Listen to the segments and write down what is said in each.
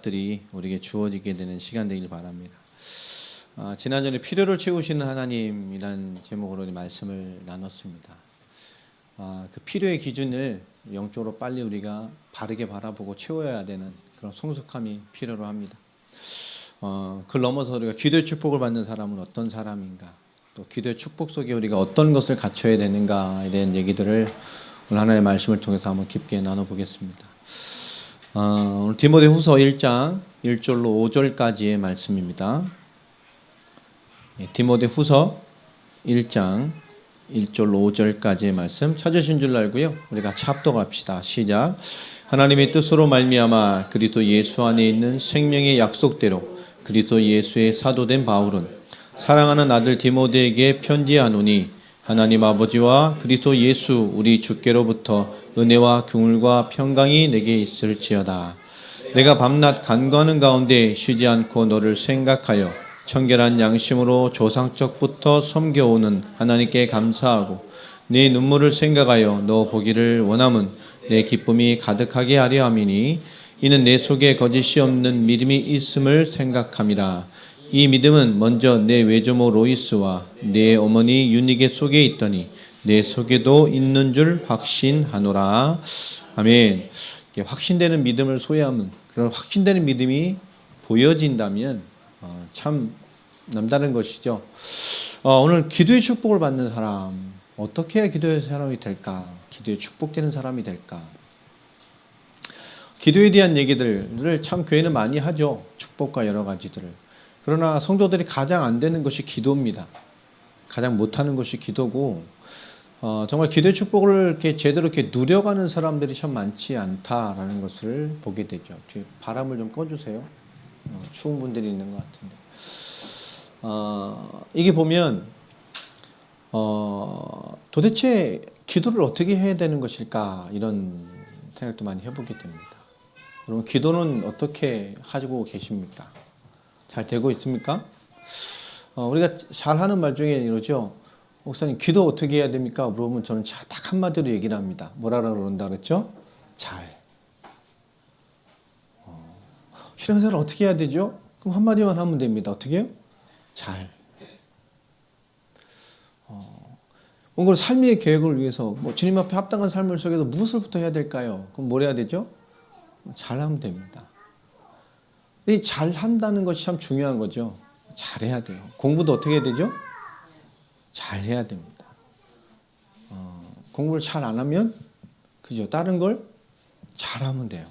응답들이 우리에게 주어지게 되는 시간 되길 바랍니다. 지난전에 필요를 채우시는 하나님이란 제목으로 말씀을 나눴습니다. 그 필요의 기준을 영적으로 빨리 우리가 바르게 바라보고 채워야 되는 그런 성숙함이 필요로 합니다. 그걸 넘어서 우리가 기도의 축복을 받는 사람은 어떤 사람인가, 또 기도의 축복 속에 우리가 어떤 것을 갖춰야 되는가에 대한 얘기들을 오늘 하나님의 말씀을 통해서 한번 깊게 나눠보겠습니다. 오늘 디모데후서 1장 1절로 5절까지의 말씀입니다. 디모데후서 1장 1절로 5절까지의 말씀 찾으신 줄 알고요. 우리 같이 합독합시다. 시작. 하나님의 뜻으로 말미암아 그리스도 예수 안에 있는 생명의 약속대로 그리스도 예수의 사도된 바울은 사랑하는 아들 디모데에게 편지하노니 하나님 아버지와 그리스도 예수 우리 주께로부터 은혜와 긍휼과 평강이 내게 있을지어다. 내가 밤낮 간구하는 가운데 쉬지 않고 너를 생각하여 청결한 양심으로 조상적부터 섬겨오는 하나님께 감사하고 내 눈물을 생각하여 너 보기를 원함은 내 기쁨이 가득하게 하려 함이니 이는 내 속에 거짓이 없는 믿음이 있음을 생각함이라. 이 믿음은 먼저 내 외조모 로이스와 내 어머니 유니게 속에 있더니 내 속에도 있는 줄 확신하노라. 아멘. 확신되는 믿음을 소유하면, 그런 확신되는 믿음이 보여진다면 참 남다른 것이죠. 오늘 기도의 축복을 받는 사람, 어떻게 해야 기도의 사람이 될까? 기도에 축복되는 사람이 될까? 기도에 대한 얘기들을 참 교회는 많이 하죠. 축복과 여러 가지들을. 그러나 성도들이 가장 안 되는 것이 기도입니다. 가장 못하는 것이 기도고, 정말 기도의 축복을 이렇게 제대로 이렇게 누려가는 사람들이 참 많지 않다라는 것을 보게 되죠. 뒤에 바람을 좀 꺼주세요. 추운 분들이 있는 것 같은데. 이게 보면, 도대체 기도를 어떻게 해야 되는 것일까? 이런 생각도 많이 해보게 됩니다. 여러분, 기도는 어떻게 하고 계십니까? 잘 되고 있습니까? 우리가 잘 하는 말 중에 이러죠. 목사님, 기도 어떻게 해야 됩니까? 물어보면 저는 딱 한마디로 얘기를 합니다. 뭐라고 그런다 그랬죠? 잘. 신앙생활 어떻게 해야 되죠? 그럼 한마디만 하면 됩니다. 어떻게 해요? 잘. 뭔가 삶의 계획을 위해서 주님 앞에 합당한 삶을 속에서 무엇을부터 해야 될까요? 그럼 뭘 해야 되죠? 잘하면 됩니다. 이 잘한다는 것이 참 중요한 거죠. 잘해야 돼요. 공부도 어떻게 해야 되죠? 잘해야 됩니다. 공부를 잘 안 하면, 그죠? 다른 걸 잘하면 돼요.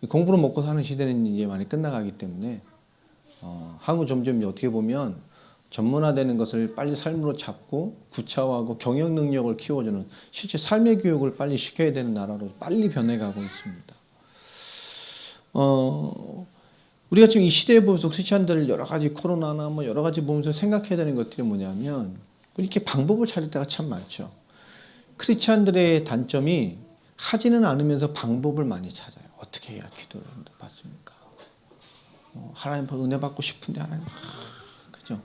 공부로 먹고 사는 시대는 이제 많이 끝나가기 때문에, 한국 점점 어떻게 보면 전문화되는 것을 빨리 삶으로 잡고 구차화하고 경영 능력을 키워주는 실제 삶의 교육을 빨리 시켜야 되는 나라로 빨리 변해가고 있습니다. 우리가 지금 이 시대에 보면서 크리스찬들 여러 가지 코로나나 여러 가지 보면서 생각해야 되는 것들이 뭐냐면, 이렇게 방법을 찾을 때가 참 많죠. 크리스찬들의 단점이 하지는 않으면서 방법을 많이 찾아요. 어떻게 해야 기도를 받습니까? 하나님 은혜 받고 싶은데 하나님, 그죠?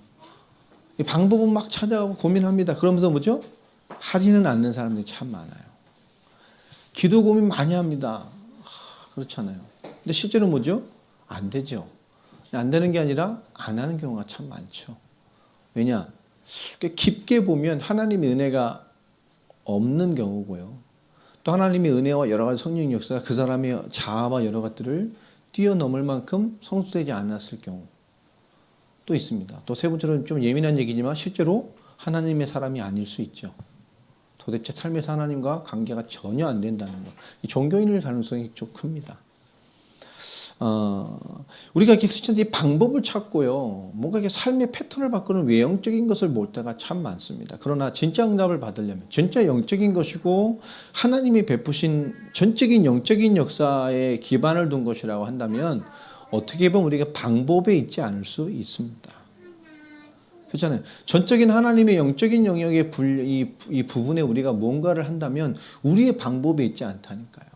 이 방법은 막 찾아가고 고민합니다. 그러면서 뭐죠? 하지는 않는 사람들이 참 많아요. 기도 고민 많이 합니다. 그렇잖아요. 근데 실제로 뭐죠? 안 되죠. 안 되는 게 아니라 안 하는 경우가 참 많죠. 왜냐? 깊게 보면 하나님의 은혜가 없는 경우고요. 또 하나님의 은혜와 여러 가지 성령 역사가 그 사람의 자아와 여러 것들을 뛰어넘을 만큼 성숙되지 않았을 경우 또 있습니다. 또 세 번째로는 좀 예민한 얘기지만 실제로 하나님의 사람이 아닐 수 있죠. 도대체 삶에서 하나님과 관계가 전혀 안 된다는 것. 이 종교인일 가능성이 좀 큽니다. 우리가 이렇게 크리스천들이 방법을 찾고요, 뭔가 이렇게 삶의 패턴을 바꾸는 외형적인 것을 볼 때가 참 많습니다. 그러나 진짜 응답을 받으려면 진짜 영적인 것이고 하나님이 베푸신 전적인 영적인 역사에 기반을 둔 것이라고 한다면 어떻게 보면 우리가 방법에 있지 않을 수 있습니다. 그렇잖아요. 전적인 하나님의 영적인 영역의 이 부분에 우리가 뭔가를 한다면 우리의 방법에 있지 않다니까요.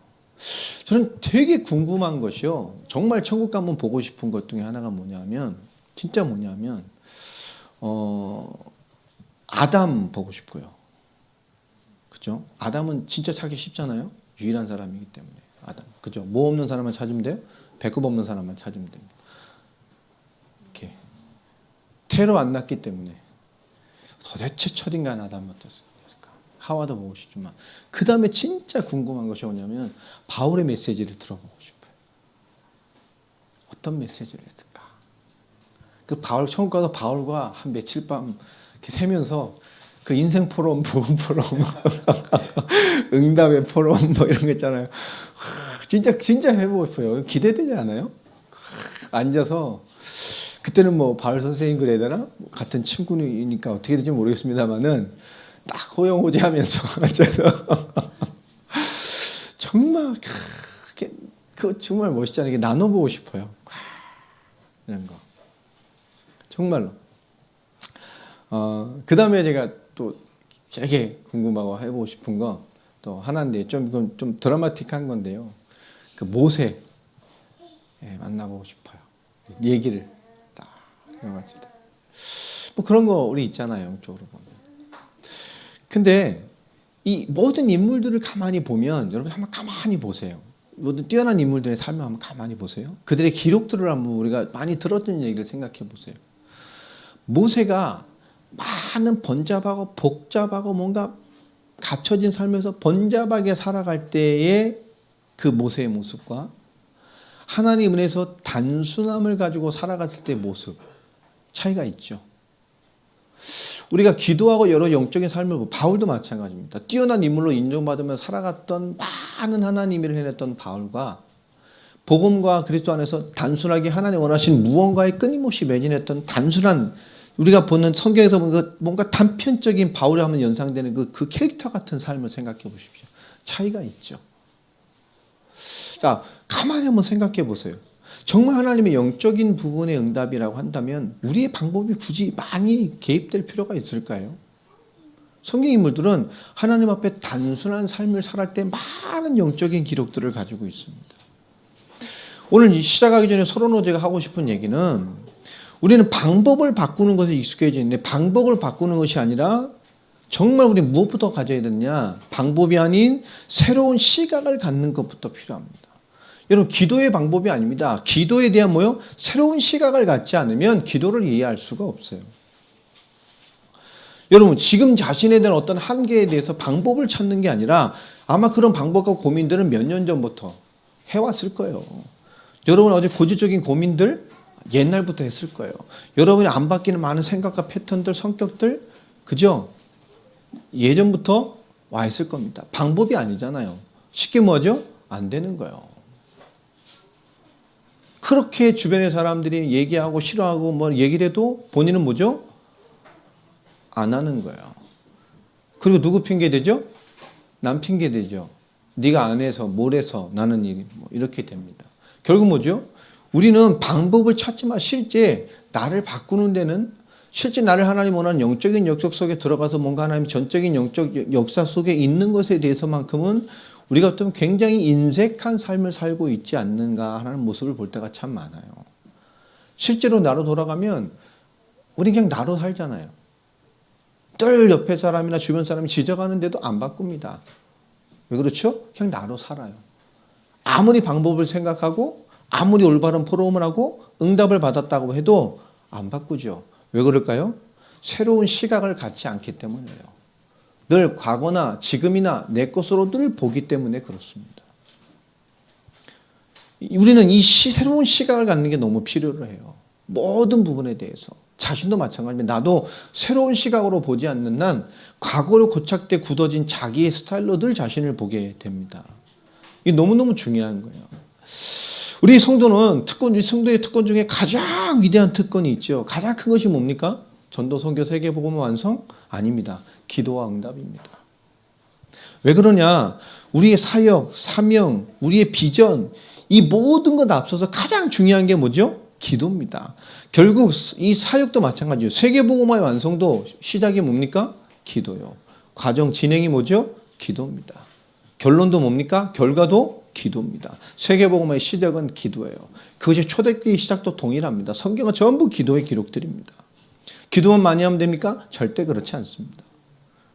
저는 되게 궁금한 것이요. 정말 천국 가면 보고 싶은 것 중에 하나가 뭐냐면, 진짜 뭐냐면, 아담 보고 싶고요. 그죠? 아담은 진짜 찾기 쉽잖아요. 유일한 사람이기 때문에. 아담. 그죠? 뭐 없는 사람만 찾으면 돼요? 배꼽 없는 사람만 찾으면 됩니다. 이렇게 테러 안 났기 때문에 도대체 첫인간 아담은 어떻습니까? 하와도 보고 싶지만 그 다음에 진짜 궁금한 것이 뭐냐면 바울의 메시지를 들어보고 싶어요. 어떤 메시지를 했을까? 그 바울 처음 가서 바울과 한 며칠 밤 이렇게 새면서 그 인생 포럼, 복음 포럼, 응답의 포럼 뭐 이런 거 있잖아요. 진짜 해보고 싶어요. 기대되지 않아요? 앉아서 그때는 뭐 바울 선생님 그래야 되나? 같은 친구니까 어떻게 될지 모르겠습니다만은 딱 호영호재하면서 앉아서 정말 그 정말 멋있잖아요. 이게 나눠보고 싶어요. 이런 거 정말로. 그 다음에 제가 또 되게 궁금하고 해보고 싶은 거 또 하나인데 이건 좀 드라마틱한 건데요. 그 모세 만나보고 싶어요. 얘기를 딱 해가지고 뭐 그런 거 우리 있잖아요, 영적으로 보면. 근데 이 모든 인물들을 가만히 보면 여러분 한번 가만히 보세요. 모든 뛰어난 인물들의 삶을 한번 가만히 보세요. 그들의 기록들을 한번 우리가 많이 들었던 얘기를 생각해 보세요. 모세가 많은 번잡하고 복잡하고 뭔가 갖춰진 삶에서 번잡하게 살아갈 때의 그 모세의 모습과 하나님 은혜에서 단순함을 가지고 살아갔을 때의 모습 차이가 있죠. 우리가 기도하고 여러 영적인 삶을 보고 바울도 마찬가지입니다. 뛰어난 인물로 인정받으며 살아갔던 많은 하나님 일을 해냈던 바울과 복음과 그리스도 안에서 단순하게 하나님 원하신 무언가에 끊임없이 매진했던 단순한 우리가 보는 성경에서 뭔가 단편적인 바울에 하면 연상되는 그 캐릭터 같은 삶을 생각해 보십시오. 차이가 있죠. 자, 가만히 한번 생각해 보세요. 정말 하나님의 영적인 부분의 응답이라고 한다면 우리의 방법이 굳이 많이 개입될 필요가 있을까요? 성경 인물들은 하나님 앞에 단순한 삶을 살할 때 많은 영적인 기록들을 가지고 있습니다. 오늘 시작하기 전에 서로 제가 하고 싶은 얘기는 우리는 방법을 바꾸는 것에 익숙해져 있는데 방법을 바꾸는 것이 아니라 정말 우리 무엇부터 가져야 되느냐? 방법이 아닌 새로운 시각을 갖는 것부터 필요합니다. 여러분 기도의 방법이 아닙니다. 기도에 대한 뭐요? 새로운 시각을 갖지 않으면 기도를 이해할 수가 없어요. 여러분 지금 자신에 대한 어떤 한계에 대해서 방법을 찾는 게 아니라 아마 그런 방법과 고민들은 몇 년 전부터 해왔을 거예요. 여러분 어제 고질적인 고민들 옛날부터 했을 거예요. 여러분이 안 바뀌는 많은 생각과 패턴들, 성격들 그죠? 예전부터 와 있을 겁니다. 방법이 아니잖아요. 쉽게 뭐죠? 안 되는 거예요. 그렇게 주변의 사람들이 얘기하고 싫어하고 뭐 얘기를 해도 본인은 뭐죠? 안 하는 거예요. 그리고 누구 핑계 대죠? 남 핑계 대죠. 네가 안 해서 뭘 해서 나는 뭐 이렇게 됩니다. 결국 뭐죠? 우리는 방법을 찾지만 실제 나를 바꾸는 데는 실제 나를 하나님 원하는 영적인 역사 속에 들어가서 뭔가 하나님 전적인 영적 역사 속에 있는 것에 대해서만큼은 우리가 어떤 굉장히 인색한 삶을 살고 있지 않는가 하는 모습을 볼 때가 참 많아요. 실제로 나로 돌아가면 우리 그냥 나로 살잖아요. 늘 옆에 사람이나 주변 사람이 지적하는데도 안 바꿉니다. 왜 그렇죠? 그냥 나로 살아요. 아무리 방법을 생각하고 아무리 올바른 포럼을 하고 응답을 받았다고 해도 안 바꾸죠. 왜 그럴까요? 새로운 시각을 갖지 않기 때문이에요. 늘 과거나 지금이나 내 것으로 늘 보기 때문에 그렇습니다. 우리는 이 새로운 시각을 갖는 게 너무 필요로 해요. 모든 부분에 대해서. 자신도 마찬가지입니다. 나도 새로운 시각으로 보지 않는 한 과거로 고착돼 굳어진 자기의 스타일로 늘 자신을 보게 됩니다. 이게 너무너무 중요한 거예요. 우리 성도는 성도의 특권 중에 가장 위대한 특권이 있죠. 가장 큰 것이 뭡니까? 전도, 선교, 세계복음 완성? 아닙니다. 기도와 응답입니다. 왜 그러냐? 우리의 사역, 사명, 우리의 비전 이 모든 것 앞서서 가장 중요한 게 뭐죠? 기도입니다. 결국 이 사역도 마찬가지예요. 세계복음화의 완성도 시작이 뭡니까? 기도요. 과정 진행이 뭐죠? 기도입니다. 결론도 뭡니까? 결과도 기도입니다. 세계복음화의 시작은 기도예요. 그것이 초대교회의 시작도 동일합니다. 성경은 전부 기도의 기록들입니다. 기도만 많이 하면 됩니까? 절대 그렇지 않습니다.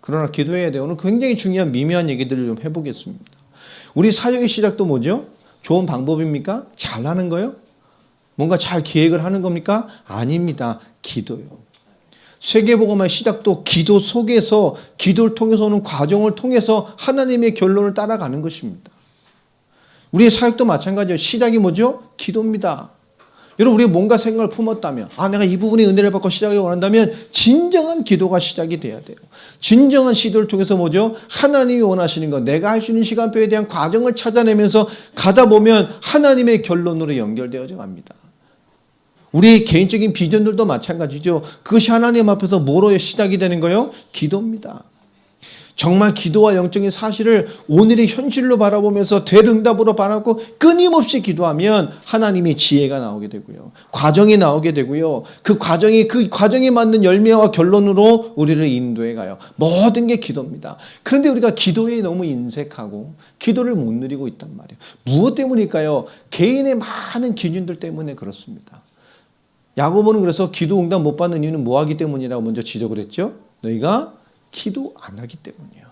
그러나 기도해야 돼요. 오늘 굉장히 중요한 미묘한 얘기들을 좀 해보겠습니다. 우리 사역의 시작도 뭐죠? 좋은 방법입니까? 잘하는 거요? 뭔가 잘 기획을 하는 겁니까? 아닙니다. 기도요. 세계복음화의 시작도 기도 속에서, 기도를 통해서 오는 과정을 통해서 하나님의 결론을 따라가는 것입니다. 우리의 사역도 마찬가지예요. 시작이 뭐죠? 기도입니다. 여러분, 우리가 뭔가 생각을 품었다면, 내가 이 부분에 은혜를 받고 시작을 원한다면 진정한 기도가 시작이 돼야 돼요. 진정한 시도를 통해서 뭐죠? 하나님이 원하시는 것, 내가 할 수 있는 시간표에 대한 과정을 찾아내면서 가다 보면 하나님의 결론으로 연결되어져 갑니다. 우리 개인적인 비전들도 마찬가지죠. 그것이 하나님 앞에서 뭐로 시작이 되는 거예요? 기도입니다. 정말 기도와 영적인 사실을 오늘의 현실로 바라보면서 될 응답으로 바라보고 끊임없이 기도하면 하나님의 지혜가 나오게 되고요. 과정이 나오게 되고요. 그 과정에 맞는 열매와 결론으로 우리를 인도해 가요. 모든 게 기도입니다. 그런데 우리가 기도에 너무 인색하고 기도를 못 누리고 있단 말이에요. 무엇 때문일까요? 개인의 많은 기준들 때문에 그렇습니다. 야고보는 그래서 기도 응답 못 받는 이유는 뭐하기 때문이라고 먼저 지적을 했죠. 너희가 기도 안 하기 때문이에요.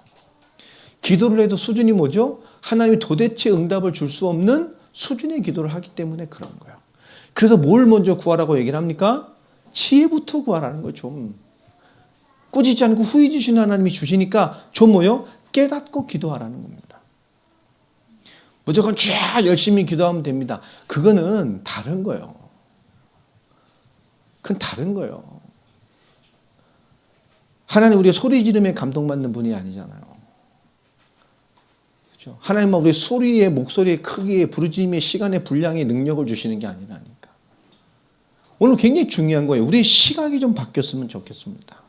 기도를 해도 수준이 뭐죠? 하나님이 도대체 응답을 줄 수 없는 수준의 기도를 하기 때문에 그런 거예요. 그래서 뭘 먼저 구하라고 얘기를 합니까? 지혜부터 구하라는 거죠. 꾸짖지 않고 후히 주시는 하나님이 주시니까 좀 뭐요? 깨닫고 기도하라는 겁니다. 무조건 쫙 열심히 기도하면 됩니다. 그거는 다른 거예요. 그건 다른 거예요. 하나님 우리의 소리 지름에 감동받는 분이 아니잖아요. 그렇죠? 하나님은 우리의 소리의 목소리의 크기의 부르짖음의 시간의 분량의 능력을 주시는 게 아니라니까. 오늘 굉장히 중요한 거예요. 우리의 시각이 좀 바뀌었으면 좋겠습니다.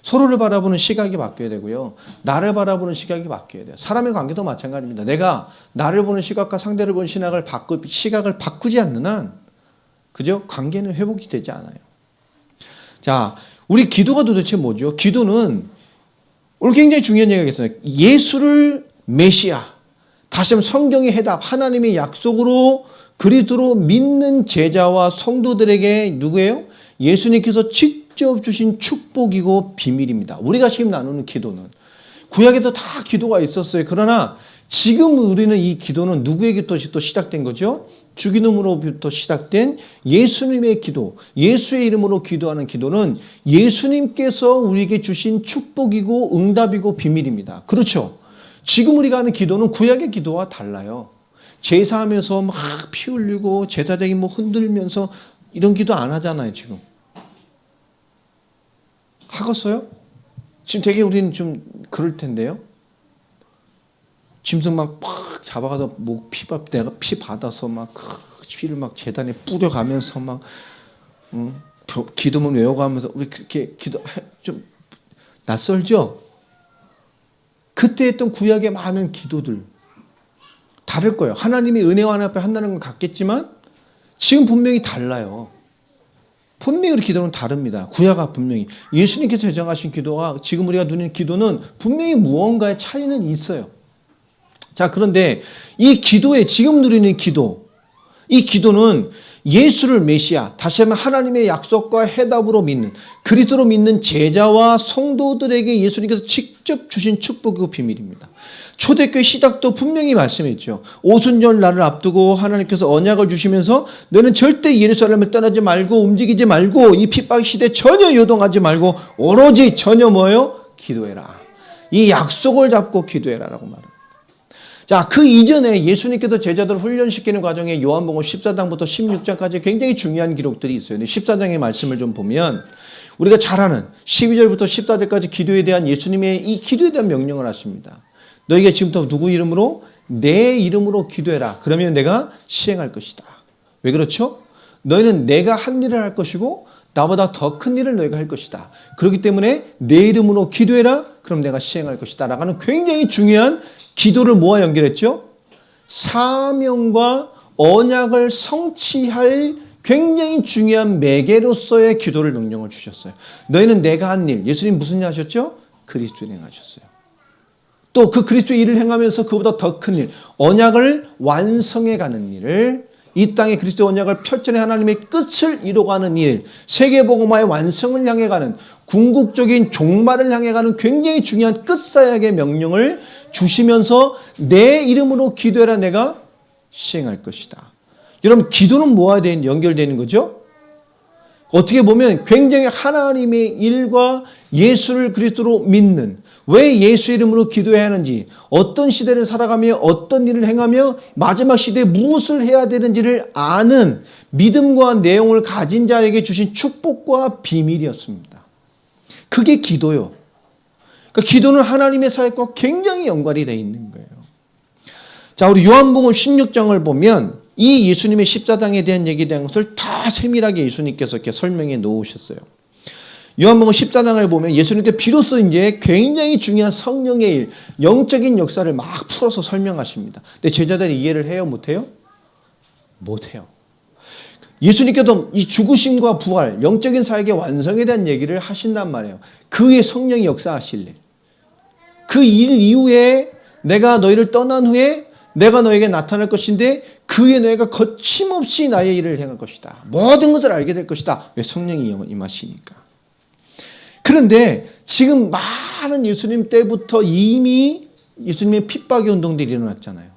서로를 바라보는 시각이 바뀌어야 되고요. 나를 바라보는 시각이 바뀌어야 돼요. 사람의 관계도 마찬가지입니다. 내가 나를 보는 시각과 상대를 보는 시각을 바꾸지 않는 한 그죠? 관계는 회복이 되지 않아요. 자, 우리 기도가 도대체 뭐죠? 기도는 오늘 굉장히 중요한 얘기가 있어요. 예수를 메시아, 다시 한번 성경의 해답, 하나님의 약속으로 그리스도로 믿는 제자와 성도들에게 누구예요? 예수님께서 직접 주신 축복이고 비밀입니다. 우리가 지금 나누는 기도는 구약에도 다 기도가 있었어요. 그러나 지금 우리는 이 기도는 누구에게부터 또 시작된 거죠? 주기도문으로부터 시작된 예수님의 기도, 예수의 이름으로 기도하는 기도는 예수님께서 우리에게 주신 축복이고 응답이고 비밀입니다. 그렇죠? 지금 우리가 하는 기도는 구약의 기도와 달라요. 제사하면서 막 피 흘리고 제사장이 뭐 흔들면서 이런 기도 안 하잖아요, 지금. 하겠어요? 지금 되게 우리는 좀 그럴 텐데요. 짐승 막 팍 잡아가서 목 내가 피 받아서 막 피를 막 제단에 뿌려가면서 막 기도문 외워가면서 우리 그렇게 기도 좀 낯설죠? 그때 했던 구약의 많은 기도들 다를 거예요. 하나님이 은혜와 하나님 앞에 한다는 건 같겠지만 지금 분명히 달라요. 분명히 우리 기도는 다릅니다. 구약과 분명히 예수님께서 제정하신 기도와 지금 우리가 누리는 기도는 분명히 무언가의 차이는 있어요. 자, 그런데 이 기도에 지금 누리는 기도, 이 기도는 예수를 메시아, 다시 하면 하나님의 약속과 해답으로 믿는, 그리스도로 믿는 제자와 성도들에게 예수님께서 직접 주신 축복이고 비밀입니다. 초대교회 시작도 분명히 말씀했죠. 오순절 날을 앞두고 하나님께서 언약을 주시면서 너는 절대 예루살렘을 떠나지 말고 움직이지 말고 이 핍박 시대에 전혀 요동하지 말고 오로지 전혀 뭐예요? 기도해라. 이 약속을 잡고 기도해라라고 말합니다. 자, 그 이전에 예수님께서 제자들을 훈련시키는 과정에 요한복음 14장부터 16장까지 굉장히 중요한 기록들이 있어요. 14장의 말씀을 좀 보면 우리가 잘 아는 12절부터 14절까지 기도에 대한 예수님의 이 기도에 대한 명령을 하십니다. 너희가 지금부터 누구 이름으로? 내 이름으로 기도해라. 그러면 내가 시행할 것이다. 왜 그렇죠? 너희는 내가 한 일을 할 것이고 나보다 더 큰 일을 너희가 할 것이다. 그렇기 때문에 내 이름으로 기도해라. 그럼 내가 시행할 것이다. 라는 굉장히 중요한 기도를 뭐와 연결했죠? 사명과 언약을 성취할 굉장히 중요한 매개로서의 기도를 명령을 주셨어요. 너희는 내가 한 일, 예수님 무슨 일 하셨죠? 그리스도의 일 행하셨어요. 또 그 그리스도의 일을 행하면서 그보다 더 큰 일, 언약을 완성해가는 일을 이 땅에 그리스도 언약을 펼쳐내 하나님의 끝을 이루어가는 일, 세계복음화의 완성을 향해 가는 궁극적인 종말을 향해 가는 굉장히 중요한 끝사역의 명령을 주시면서 내 이름으로 기도해라 내가 시행할 것이다. 여러분, 기도는 뭐와 연결되는 거죠? 어떻게 보면 굉장히 하나님의 일과 예수를 그리스도로 믿는, 왜 예수 이름으로 기도해야 하는지, 어떤 시대를 살아가며 어떤 일을 행하며 마지막 시대에 무엇을 해야 되는지를 아는 믿음과 내용을 가진 자에게 주신 축복과 비밀이었습니다. 그게 기도요. 그러니까 기도는 하나님의 사역과 굉장히 연관이 되어 있는 거예요. 자, 우리 요한복음 16장을 보면 이 예수님의 십자당에 대한 얘기에 대한 것을 다 세밀하게 예수님께서 이렇게 설명해 놓으셨어요. 요한복음 14장을 보면 예수님께 비로소 이제 굉장히 중요한 성령의 일, 영적인 역사를 막 풀어서 설명하십니다. 근데 제자들이 이해를 해요? 못해요? 못해요. 예수님께도 이 죽으심과 부활, 영적인 사역의 완성에 대한 얘기를 하신단 말이에요. 그의 성령이 역사하실 일. 그 일 이후에 내가 너희를 떠난 후에 내가 너에게 나타날 것인데 그의 너희가 거침없이 나의 일을 행할 것이다. 모든 것을 알게 될 것이다. 왜? 성령이 임하시니까. 그런데 지금 많은 예수님 때부터 이미 예수님의 핍박의 운동들이 일어났잖아요.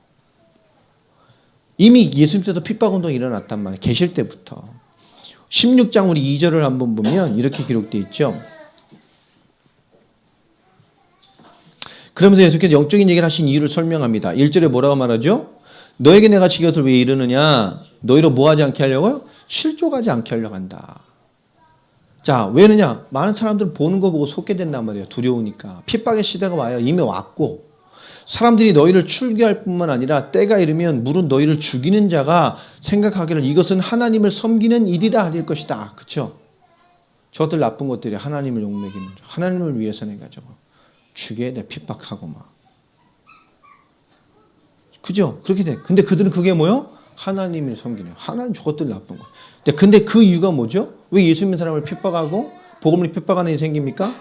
이미 예수님 때도 핍박 운동이 일어났단 말이에요. 계실 때부터. 16장 우리 2절을 한번 보면 이렇게 기록되어 있죠. 그러면서 예수께서 영적인 얘기를 하신 이유를 설명합니다. 1절에 뭐라고 말하죠? 너에게 내가 지 곁을 왜 이르느냐? 너희로 뭐하지 않게 하려고요? 실족하지 않게 하려고 한다. 자, 왜느냐? 많은 사람들은 보는 거 보고 속게 된단 말이에요. 두려우니까. 핍박의 시대가 와요. 이미 왔고. 사람들이 너희를 출교할 뿐만 아니라 때가 이르면 물은 너희를 죽이는 자가 생각하기를 이것은 하나님을 섬기는 일이라 할 것이다. 그렇죠? 저들 나쁜 것들이 하나님을 욕먹이는, 하나님을 위해서 내가 저거 죽여야 돼. 핍박하고 막. 그죠? 그렇게 돼. 근데 그들은 그게 뭐요? 하나님을 섬기는. 하나님 저것들 나쁜 거. 근데 그 이유가 뭐죠? 왜 예수 믿는 사람을 핍박하고 복음을 핍박하는 일이 생깁니까?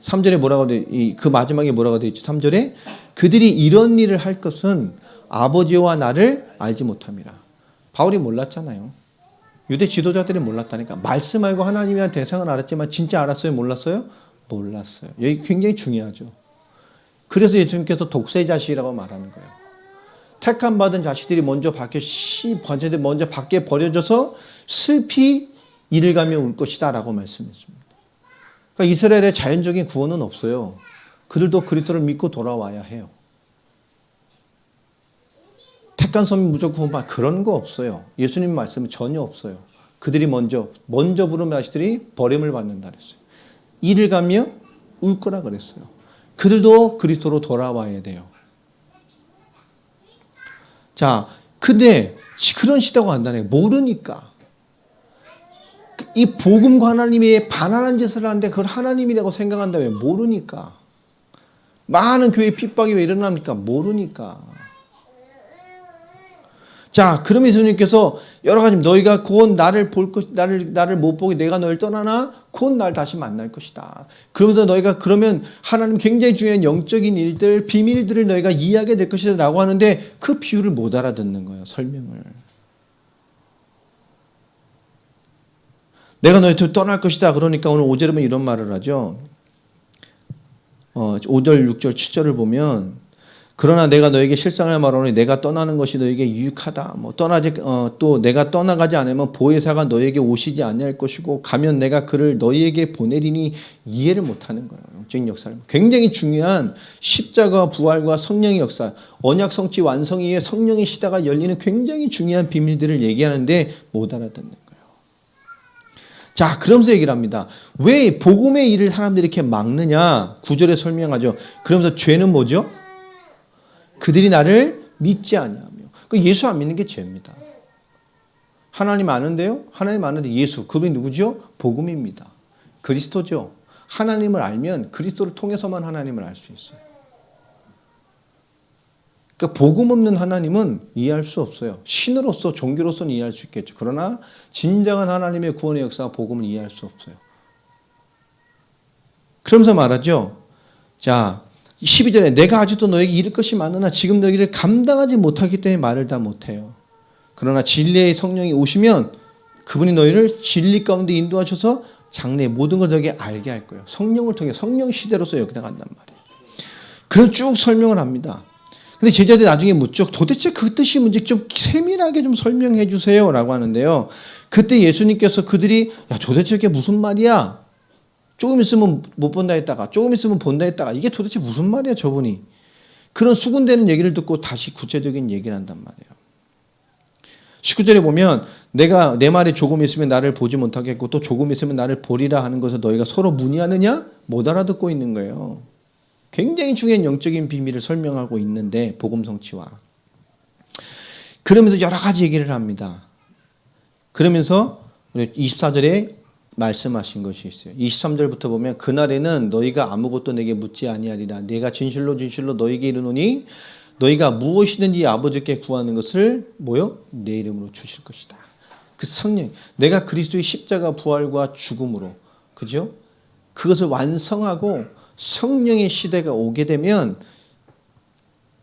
3절에 뭐라고 돼? 그 마지막에 뭐라고 돼 있죠? 3절에 그들이 이런 일을 할 것은 아버지와 나를 알지 못함이라. 바울이 몰랐잖아요. 유대 지도자들이 몰랐다니까. 말씀 알고 하나님이란 대상은 알았지만 진짜 알았어요? 몰랐어요? 몰랐어요. 여기 굉장히 중요하죠. 그래서 예수님께서 독세자식이라고 말하는 거예요. 택함 받은 자식들이 먼저 밖에 버려져서 슬피 이를 가며 울 것이다 라고 말씀했습니다. 그러니까 이스라엘의 자연적인 구원은 없어요. 그들도 그리스도를 믿고 돌아와야 해요. 택한 섬이 무조건 구원받 그런 거 없어요. 예수님 말씀은 전혀 없어요. 그들이 먼저 부른 자식들이 버림을 받는다 그랬어요. 이를 가며 울 거라 그랬어요. 그들도 그리스도로 돌아와야 돼요. 자, 근데 그런 시대가 간다네. 모르니까. 이 복음과 하나님이 반환한 짓을 하는데 그걸 하나님이라고 생각한다. 왜? 모르니까. 많은 교회 핍박이 왜 일어납니까? 모르니까. 자, 그러면 예수님께서 여러 가지 너희가 곧 나를 못 보게 내가 너를 떠나나 곧 날 다시 만날 것이다. 그러면서 너희가 그러면 하나님 굉장히 중요한 영적인 일들, 비밀들을 너희가 이해하게 될 것이다 라고 하는데 그 비유를 못 알아듣는 거예요. 설명을. 내가 너희를 떠날 것이다. 그러니까 오늘 5절에 보면 이런 말을 하죠. 5절, 6절, 7절을 보면 그러나 내가 너에게 실상을 말하노니 내가 떠나는 것이 너에게 유익하다. 또 내가 떠나가지 않으면 보혜사가 너에게 오시지 아니할 것이고 가면 내가 그를 너희에게 보내리니 이해를 못하는 거예요. 영적인 역사를. 굉장히 중요한 십자가 부활과 성령의 역사, 언약 성취 완성 이후에 성령의 시대가 열리는 굉장히 중요한 비밀들을 얘기하는데 못 알아듣는 거예요. 자, 그러면서 얘기를 합니다. 왜 복음의 일을 사람들이 이렇게 막느냐? 9절에 설명하죠. 그러면서 죄는 뭐죠? 그들이 나를 믿지 아니하며. 예수 안 믿는 게 죄입니다. 하나님 아는데요. 하나님 아는데 예수. 그분이 누구죠? 복음입니다. 그리스도죠. 하나님을 알면 그리스도를 통해서만 하나님을 알 수 있어요. 그러니까 복음 없는 하나님은 이해할 수 없어요. 신으로서 종교로서는 이해할 수 있겠죠. 그러나 진정한 하나님의 구원의 역사와 복음은 이해할 수 없어요. 그러면서 말하죠. 자, 12절에 내가 아직도 너에게 이를 것이 많으나 지금 너희를 감당하지 못하기 때문에 말을 다 못해요. 그러나 진리의 성령이 오시면 그분이 너희를 진리 가운데 인도하셔서 장래의 모든 걸 너에게 알게 할 거예요. 성령을 통해 성령 시대로서 여기 나간단 말이에요. 그런 쭉 설명을 합니다. 근데 제자들이 나중에 묻죠. 도대체 그 뜻이 뭔지 좀 세밀하게 좀 설명해 주세요. 라고 하는데요. 그때 예수님께서 그들이 야, 도대체 이게 무슨 말이야? 조금 있으면 못 본다 했다가 조금 있으면 본다 했다가 이게 도대체 무슨 말이야 저분이. 그런 수군대는 얘기를 듣고 다시 구체적인 얘기를 한단 말이에요. 19절에 보면 내가 내 말이 조금 있으면 나를 보지 못하겠고 또 조금 있으면 나를 보리라 하는 것을 너희가 서로 문의하느냐? 못 알아듣고 있는 거예요. 굉장히 중요한 영적인 비밀을 설명하고 있는데 복음 성취와 그러면서 여러 가지 얘기를 합니다. 그러면서 24절에 말씀하신 것이 있어요. 23절부터 보면 그날에는 너희가 아무것도 내게 묻지 아니하리라. 내가 진실로 진실로 너희에게 이르노니 너희가 무엇이든지 아버지께 구하는 것을 뭐요? 내 이름으로 주실 것이다. 그 성령, 내가 그리스도의 십자가 부활과 죽음으로, 그죠? 그것을 완성하고 성령의 시대가 오게 되면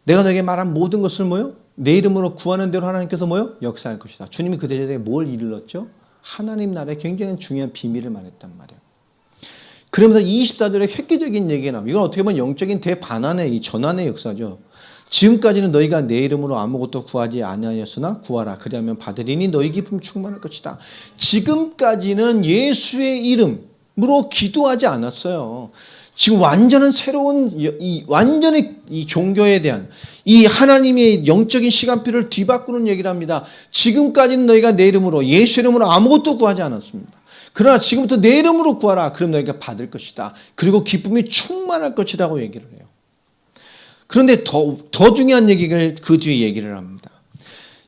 내가 너에게 말한 모든 것을 뭐요? 내 이름으로 구하는 대로 하나님께서 뭐요? 역사할 것이다. 주님이 그 대적에 뭘 이르렀죠? 하나님 나라의 굉장히 중요한 비밀을 말했단 말이에요. 그러면서 24절에 획기적인 얘기가 나옵니다. 이건 어떻게 보면 영적인 대반환의 이 전환의 역사죠. 지금까지는 너희가 내 이름으로 아무것도 구하지 아니하였으나 구하라. 그리하면 받으리니 너희 기쁨 충만할 것이다. 지금까지는 예수의 이름으로 기도하지 않았어요. 지금 완전한 새로운 완전히 이 종교에 대한 이 하나님의 영적인 시간표를 뒤바꾸는 얘기를 합니다. 지금까지는 너희가 내 이름으로 예수 이름으로 아무것도 구하지 않았습니다. 그러나 지금부터 내 이름으로 구하라. 그럼 너희가 받을 것이다. 그리고 기쁨이 충만할 것이라고 얘기를 해요. 그런데 더 중요한 얘기를 그 뒤에 얘기를 합니다.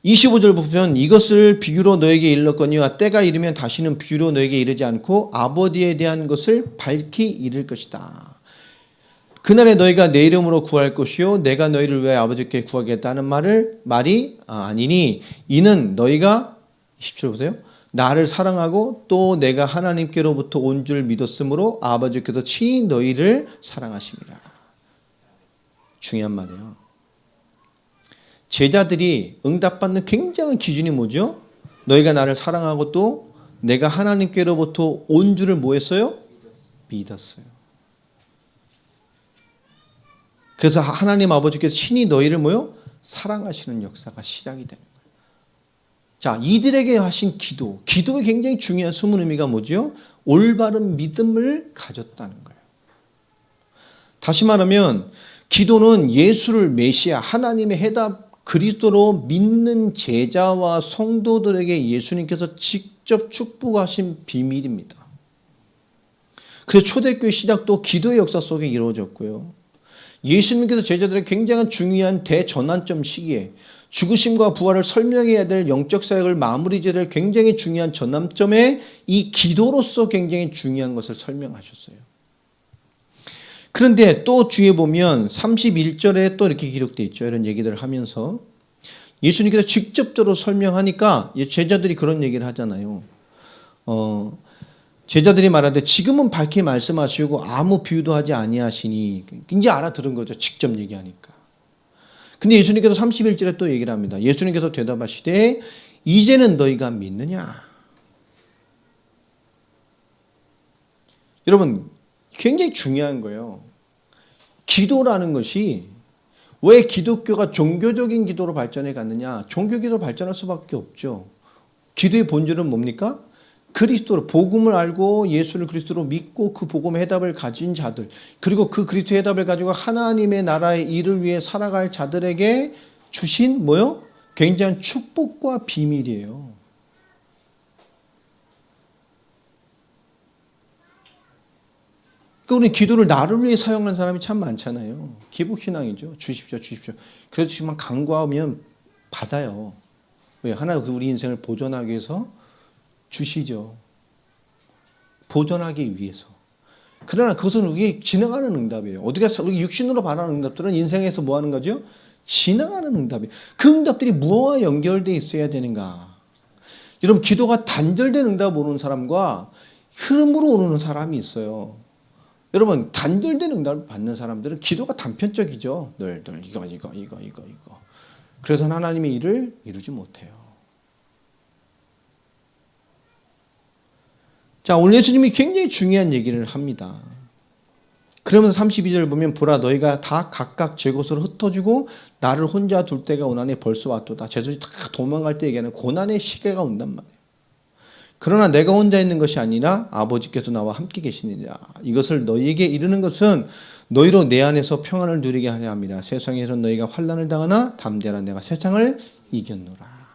25절 보면 이것을 비유로 너에게 일렀거니와 때가 이르면 다시는 비유로 너에게 이르지 않고 아버지에 대한 것을 밝히 이를 것이다. 그날에 너희가 내 이름으로 구할 것이요 내가 너희를 위하여 아버지께 구하겠다는 말이 아니니 이는 너희가 10절 보세요. 나를 사랑하고 또 내가 하나님께로부터 온 줄 믿었으므로 아버지께서 친히 너희를 사랑하심이라. 중요한 말이에요. 제자들이 응답받는 굉장한 기준이 뭐죠? 너희가 나를 사랑하고 또 내가 하나님께로부터 온 줄을 뭐 했어요? 믿었어요. 그래서 하나님 아버지께서 친히 너희를 뭐요? 사랑하시는 역사가 시작이 되는 거예요. 자, 이들에게 하신 기도가 굉장히 중요한 숨은 의미가 뭐죠? 올바른 믿음을 가졌다는 거예요. 다시 말하면 기도는 예수를 메시아 하나님의 해답 그리스도로 믿는 제자와 성도들에게 예수님께서 직접 축복하신 비밀입니다. 그래서 초대교회 시작도 기도의 역사 속에 이루어졌고요. 예수님께서 제자들의 굉장한 중요한 대전환점 시기에 죽으심과 부활을 설명해야 될 영적 사역을 마무리 지어야 될 굉장히 중요한 전환점에 이 기도로서 굉장히 중요한 것을 설명하셨어요. 그런데 또 뒤에 보면 31절에 또 이렇게 기록되어 있죠. 이런 얘기들을 하면서 예수님께서 직접적으로 설명하니까 제자들이 그런 얘기를 하잖아요. 제자들이 말하되 지금은 밝히 말씀하시고 아무 비유도 하지 아니하시니 이제 알아들은 거죠. 직접 얘기하니까. 근데 예수님께서 31절에 또 얘기를 합니다. 예수님께서 대답하시되 이제는 너희가 믿느냐. 여러분 굉장히 중요한 거예요. 기도라는 것이 왜 기독교가 종교적인 기도로 발전해 갔느냐? 종교 기도로 발전할 수밖에 없죠. 기도의 본질은 뭡니까? 그리스도로 복음을 알고 예수를 그리스도로 믿고 그 복음의 해답을 가진 자들 그리고 그 그리스도의 해답을 가지고 하나님의 나라의 일을 위해 살아갈 자들에게 주신 뭐요? 굉장한 축복과 비밀이에요. 그러니까 우리 기도를 나를 위해 사용하는 사람이 참 많잖아요. 기복신앙이죠. 주십시오, 주십시오. 그렇지만 간구하면 받아요. 왜? 하나님 우리 인생을 보존하기 위해서 주시죠. 보존하기 위해서. 그러나 그것은 우리에게 지나가는 응답이에요. 어떻게 우리 육신으로 바라는 응답들은 인생에서 뭐 하는 거죠? 지나가는 응답이에요. 그 응답들이 무엇과 연결되어 있어야 되는가? 여러분 기도가 단절된 응답 오는 사람과 흐름으로 오르는 사람이 있어요. 여러분 단절된 응답을 받는 사람들은 기도가 단편적이죠. 늘 이거. 그래서 하나님의 일을 이루지 못해요. 자, 오늘 예수님이 굉장히 중요한 얘기를 합니다. 그러면서 32절 보면 보라 너희가 다 각각 제 곳으로 흩어지고 나를 혼자 둘 때가 오나니 벌써 왔도다. 제자들이 다 도망갈 때 얘기하는 고난의 시계가 온단 말이에요. 그러나 내가 혼자 있는 것이 아니라 아버지께서 나와 함께 계시느니라. 이것을 너희에게 이르는 것은 너희로 내 안에서 평안을 누리게 하려 함이라. 세상에서 너희가 환난을 당하나 담대하라. 내가 세상을 이겼노라.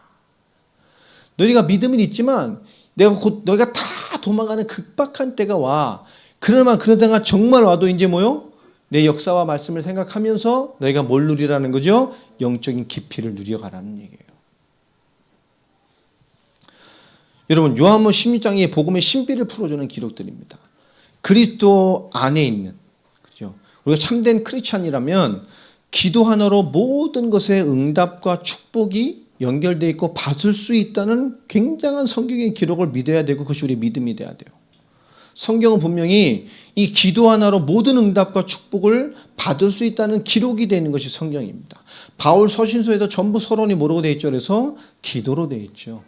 너희가 믿음은 있지만 너희가 다 도망가는 급박한 때가 와. 그러다가 정말 와도 이제 뭐요? 내 역사와 말씀을 생각하면서 너희가 뭘 누리라는 거죠? 영적인 깊이를 누려가라는 얘기예요. 여러분 요한복음 16장이 복음의 신비를 풀어주는 기록들입니다. 그리스도 안에 있는, 그죠? 우리가 참된 크리스찬이라면 기도 하나로 모든 것의 응답과 축복이 연결되어 있고 받을 수 있다는 굉장한 성경의 기록을 믿어야 되고 그것이 우리의 믿음이 돼야 돼요. 성경은 분명히 이 기도 하나로 모든 응답과 축복을 받을 수 있다는 기록이 되는 것이 성경입니다. 바울 서신서에도 전부 서론이 뭐라고 되어 있죠? 그래서 기도로 되어 있죠.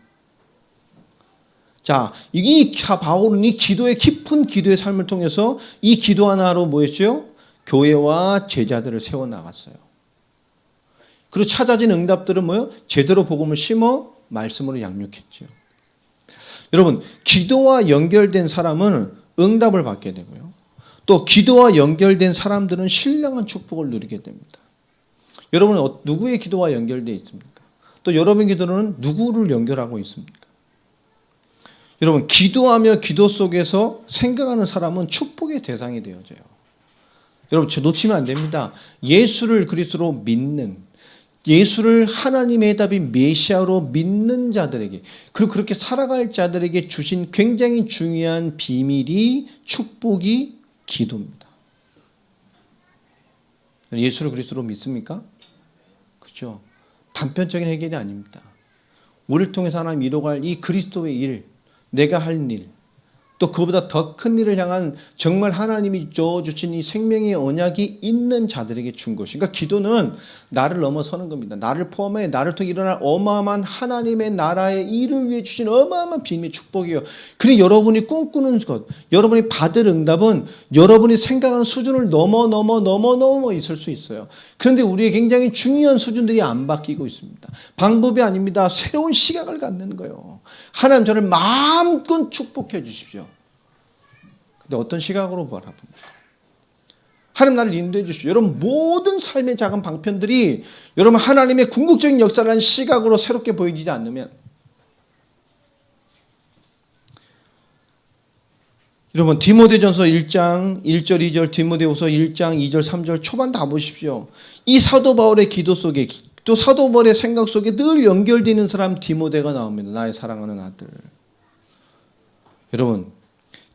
자, 이 바울은 이 기도의 깊은 기도의 삶을 통해서 이 기도 하나로 뭐였죠? 교회와 제자들을 세워나갔어요. 그리고 찾아진 응답들은 뭐예요? 제대로 복음을 심어 말씀으로 양육했죠. 여러분, 기도와 연결된 사람은 응답을 받게 되고요. 또 기도와 연결된 사람들은 신령한 축복을 누리게 됩니다. 여러분은 누구의 기도와 연결되어 있습니까? 또 여러분의 기도는 누구를 연결하고 있습니까? 여러분, 기도하며 기도 속에서 생각하는 사람은 축복의 대상이 되어져요. 여러분, 놓치면 안 됩니다. 예수를 그리스도로 믿는, 예수를 하나님의 답인 메시아로 믿는 자들에게, 그리고 그렇게 살아갈 자들에게 주신 굉장히 중요한 비밀이, 축복이 기도입니다. 예수를 그리스도로 믿습니까? 그렇죠. 단편적인 해결이 아닙니다. 우리를 통해서 하나님 이루어갈 이 그리스도의 일, 내가 할 일, 또 그보다 더 큰 일을 향한 정말 하나님이 주신 이 생명의 언약이 있는 자들에게 준 것이. 그러니까 기도는 나를 넘어서는 겁니다. 나를 포함해 나를 통해 일어날 어마어마한 하나님의 나라의 일을 위해 주신 어마어마한 비밀 축복이에요. 그리고 여러분이 꿈꾸는 것, 여러분이 받을 응답은 여러분이 생각하는 수준을 넘어 있을 수 있어요. 그런데 우리의 굉장히 중요한 수준들이 안 바뀌고 있습니다. 방법이 아닙니다. 새로운 시각을 갖는 거예요. 하나님 저를 마음껏 축복해 주십시오. 근데 어떤 시각으로 바라봅니까? 하나님 나를 인도해 주십시오. 여러분 모든 삶의 작은 방편들이 여러분 하나님의 궁극적인 역사를 하는 시각으로 새롭게 보이지 않으면, 여러분 디모데전서 1장 1절 2절, 디모데후서 1장 2절 3절 초반 다 보십시오. 이 사도 바울의 기도 속에, 또 사도 바울의 생각 속에 늘 연결되는 사람 디모데가 나옵니다. 나의 사랑하는 아들. 여러분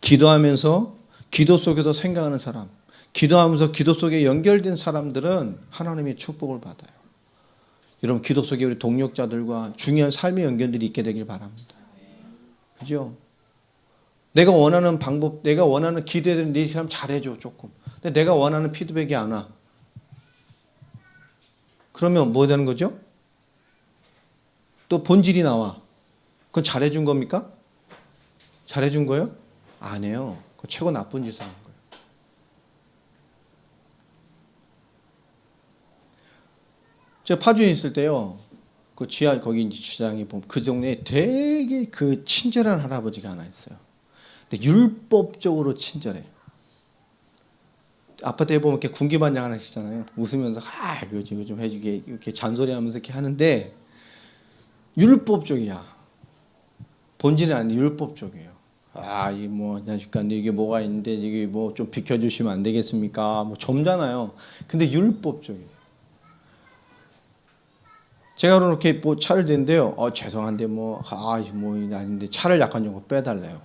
기도하면서 기도 속에서 생각하는 사람, 기도하면서 기도 속에 연결된 사람들은 하나님의 축복을 받아요. 여러분 기도 속에 우리 동력자들과 중요한 삶의 연결들이 있게 되길 바랍니다. 그죠? 내가 원하는 방법, 내가 원하는 기대되는 네 사람 잘해줘 조금. 근데 내가 원하는 피드백이 안 와. 그러면 뭐 되는 거죠? 또 본질이 나와. 그건 잘해준 겁니까? 잘해준 거예요? 아니에요. 그 최고 나쁜 짓을 한 거예요. 제가 파주에 있을 때요, 그 지하 거기 이제 주차장에 보면 그 동네에 되게 그 친절한 할아버지가 하나 있어요. 근데 율법적으로 친절해. 아파트에 보면 이렇게 군기반장 하나 있잖아요. 웃으면서 이거 좀 해주게 이렇게 잔소리하면서 이렇게 하는데 율법적이야. 본질은 아니 율법적이에요. 이 뭐 안녕하십니까, 이게 뭐가 있는데 이게 뭐 좀 비켜주시면 안 되겠습니까? 뭐 점잖아요. 근데 율법적이에요. 제가 그렇게 뭐 차를 댄데요. 죄송한데 뭐 아닌데 차를 약간 좀 빼달래요.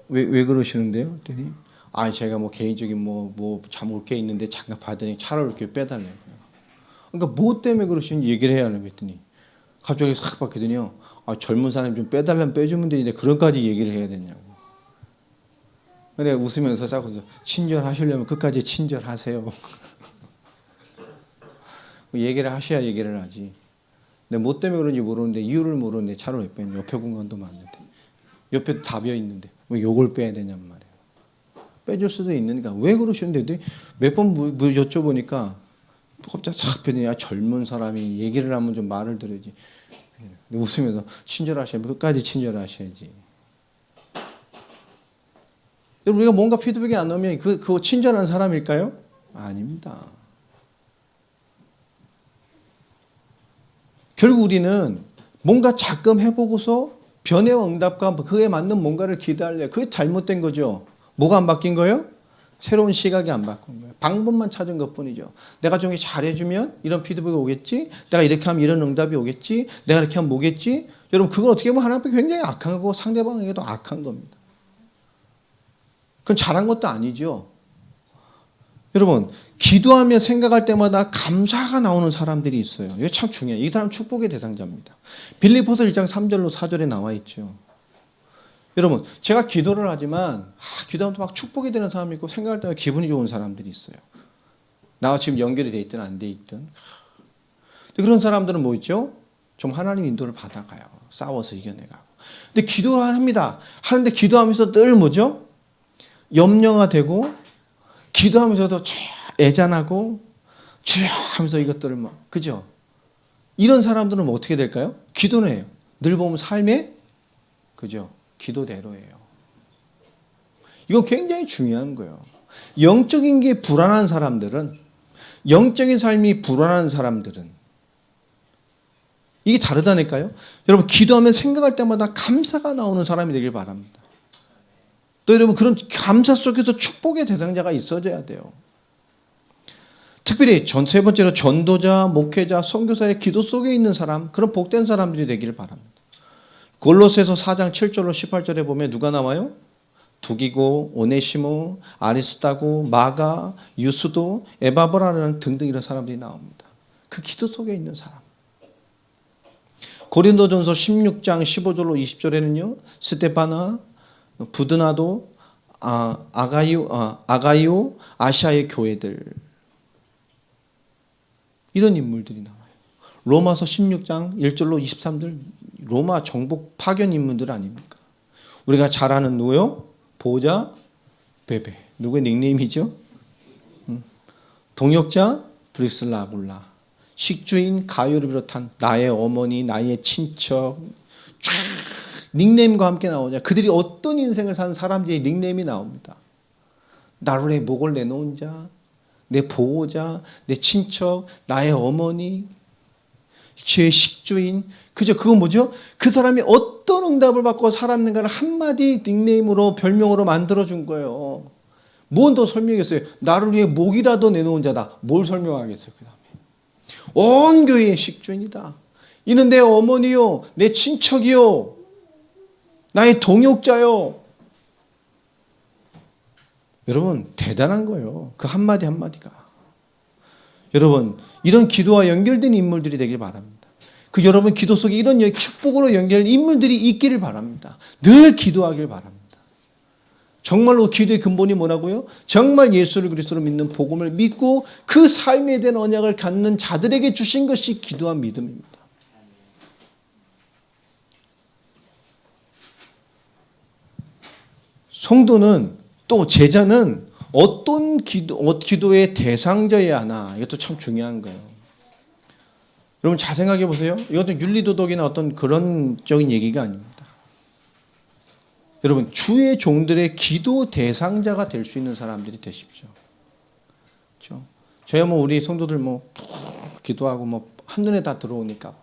왜 그러시는데요? 그랬더니 제가 뭐 개인적인 뭐 잠올 게 있는데 잠깐 받으니 차를 이렇게 빼달래요. 그러니까 뭐 때문에 그러시는지 얘기를 해야 하는 했더니 갑자기 싹 바뀌더니요. 젊은 사람 좀 빼달라면 빼주면 되는데 그런까지 얘기를 해야 되냐고. 근데 웃으면서 자꾸 친절하시려면 끝까지 친절하세요. 얘기를 하셔야 얘기를 하지. 근데 뭐 때문에 그런지 모르는데 이유를 모르는데 차를 왜 빼냐. 옆에 공간도 많은데. 옆에 다 비어 있는데 왜 요걸 빼야 되냔 말이에요. 빼줄 수도 있는가. 왜 그러시는데 몇 번 여쭤보니까 갑자기 싹 변해. 젊은 사람이 얘기를 하면 좀 말을 들어야지. 웃으면서 친절하셔야 끝까지 친절하셔야지. 우리가 뭔가 피드백이 안 오면 그 친절한 사람일까요? 아닙니다. 결국 우리는 뭔가 자금 해보고서 변화와 응답과 그에 맞는 뭔가를 기대하려. 그게 잘못된 거죠. 뭐가 안 바뀐 거예요? 새로운 시각이 안 바꾼 거예요. 방법만 찾은 것뿐이죠. 내가 좀 잘해주면 이런 피드백이 오겠지. 내가 이렇게 하면 이런 응답이 오겠지. 내가 이렇게 하면 뭐겠지. 여러분 그건 어떻게 보면 하나님께 굉장히 악한 거고 상대방에게도 악한 겁니다. 그건 잘한 것도 아니죠. 여러분 기도하며 생각할 때마다 감사가 나오는 사람들이 있어요. 이게 참 중요해요. 이 사람 축복의 대상자입니다. 빌립보서 1장 3절로 4절에 나와 있죠. 여러분 제가 기도를 하지만 기도하면 막 축복이 되는 사람이 있고 생각할 때마다 기분이 좋은 사람들이 있어요. 나와 지금 연결이 돼 있든 안 돼 있든. 그런 사람들은 뭐 있죠? 좀 하나님 인도를 받아가요. 싸워서 이겨내가고. 근데 기도를 합니다. 하는데 기도하면서 늘 뭐죠? 염려가 되고 기도하면서도 애잔하고 하면서 이것들을 막 그죠? 이런 사람들은 뭐 어떻게 될까요? 기도는 해요. 늘 보면 삶에 그죠? 기도대로예요. 이건 굉장히 중요한 거예요. 영적인 게 불안한 사람들은 영적인 삶이 불안한 사람들은 이게 다르다니까요. 여러분 기도하면 생각할 때마다 감사가 나오는 사람이 되길 바랍니다. 또 여러분 그런 감사 속에서 축복의 대상자가 있어져야 돼요. 특별히 세 번째로 전도자, 목회자, 선교사의 기도 속에 있는 사람, 그런 복된 사람들이 되기를 바랍니다. 골로새서 4장 7절로 18절에 보면 누가 나와요? 두기고, 오네시모, 아리스다고, 마가, 유스도, 에바브라는 등등 이런 사람들이 나옵니다. 그 기도 속에 있는 사람. 고린도전서 16장 15절로 20절에는요. 스테파나, 부드나도, 아가이오, 아시아의 교회들 이런 인물들이 나와요. 로마서 16장 1절로 23절 로마 정복 파견 인물들 아닙니까? 우리가 잘 아는 누구요? 보호자 베베. 누구의 닉네임이죠? 동역자 브리슬라 아굴라. 식주인 가요를 비롯한 나의 어머니, 나의 친척 쫙 닉네임과 함께 나오냐. 그들이 어떤 인생을 사는 사람들의 닉네임이 나옵니다. 나를 위해 목을 내놓은 자, 내 보호자, 내 친척, 나의 어머니, 제 식주인. 그죠? 그건 뭐죠? 그 사람이 어떤 응답을 받고 살았는가를 한마디 닉네임으로 별명으로 만들어준 거예요. 뭔 더 설명했어요? 나를 위해 목이라도 내놓은 자다. 뭘 설명하겠어요? 그 다음에 온 교회의 식주인이다. 이는 내 어머니요, 내 친척이요, 나의 동역자요. 여러분 대단한 거예요. 그 한마디 한마디가. 여러분 이런 기도와 연결된 인물들이 되길 바랍니다. 그 여러분 기도 속에 이런 축복으로 연결된 인물들이 있기를 바랍니다. 늘 기도하길 바랍니다. 정말로 기도의 근본이 뭐라고요? 정말 예수를 그리스도로 믿는 복음을 믿고 그 삶에 대한 언약을 갖는 자들에게 주신 것이 기도와 믿음입니다. 성도는 또 제자는 어떤 기도의 대상자여야 하나. 이것도 참 중요한 거예요. 여러분 잘 생각해 보세요. 이것도 윤리도덕이나 어떤 그런 적인 얘기가 아닙니다. 여러분 주의 종들의 기도 대상자가 될 수 있는 사람들이 되십시오. 그렇죠? 저야 뭐 우리 성도들 뭐 기도하고 뭐 한눈에 다 들어오니까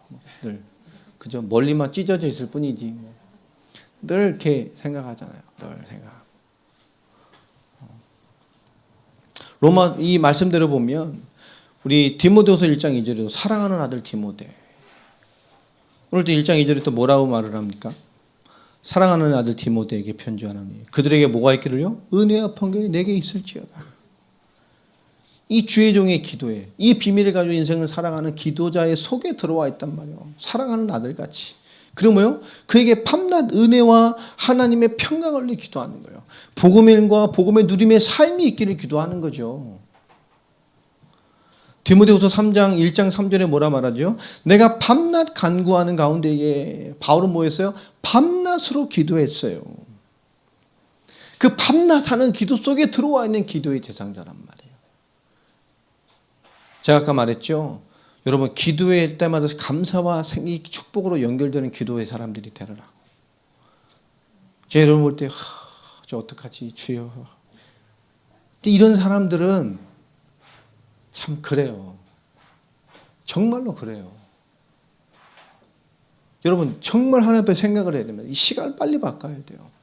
늘 그저 멀리만 찢어져 있을 뿐이지 늘 이렇게 생각하잖아요. 늘 생각. 로마 이 말씀대로 보면 우리 디모데후서 1장 2절에도 사랑하는 아들 디모데. 오늘도 1장 2절에 또 뭐라고 말을 합니까? 사랑하는 아들 디모데에게 편지하노니 그들에게 뭐가 있기를요? 은혜와 평강이 내게 있을지어다. 이 주의 종의 기도에 이 비밀을 가지고 인생을 살아가는 기도자의 속에 들어와 있단 말이에요. 사랑하는 아들같이. 그리고 뭐요? 그에게 밤낮 은혜와 하나님의 평강을 위해 기도하는 거예요. 복음과 복음의 누림의 삶이 있기를 기도하는 거죠. 디모데후서 3장 1장 3절에 뭐라 말하죠? 내가 밤낮 간구하는 가운데에 바울은 뭐 했어요? 밤낮으로 기도했어요. 그 밤낮 하는 기도 속에 들어와 있는 기도의 대상자란 말이에요. 제가 아까 말했죠. 여러분 기도할 때마다 감사와 생기 축복으로 연결되는 기도의 사람들이 되라고. 제가 여러분 볼 때 저 어떡하지 주여. 이런 사람들은 참 그래요. 정말로 그래요. 여러분 정말 하나님 앞에 생각을 해야 됩니다. 이 시간을 빨리 바꿔야 돼요.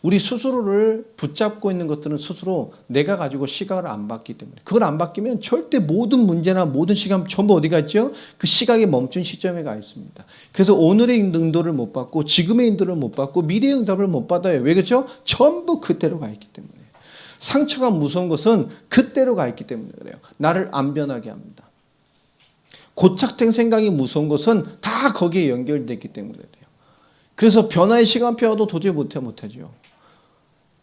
우리 스스로를 붙잡고 있는 것들은 스스로 내가 가지고 시각을 안 바뀌기 때문에 그걸 안 바뀌면 절대 모든 문제나 모든 시간 전부 어디가 있죠? 그 시각이 멈춘 시점에 가 있습니다. 그래서 오늘의 인도를 못 받고 지금의 인도를 못 받고 미래의 응답을 못 받아요. 왜 그렇죠? 전부 그때로 가 있기 때문에. 상처가 무서운 것은 그때로 가 있기 때문에 그래요. 나를 안 변하게 합니다. 고착된 생각이 무서운 것은 다 거기에 연결되기 때문에 그래요. 그래서 변화의 시간표와도 도저히 못하죠.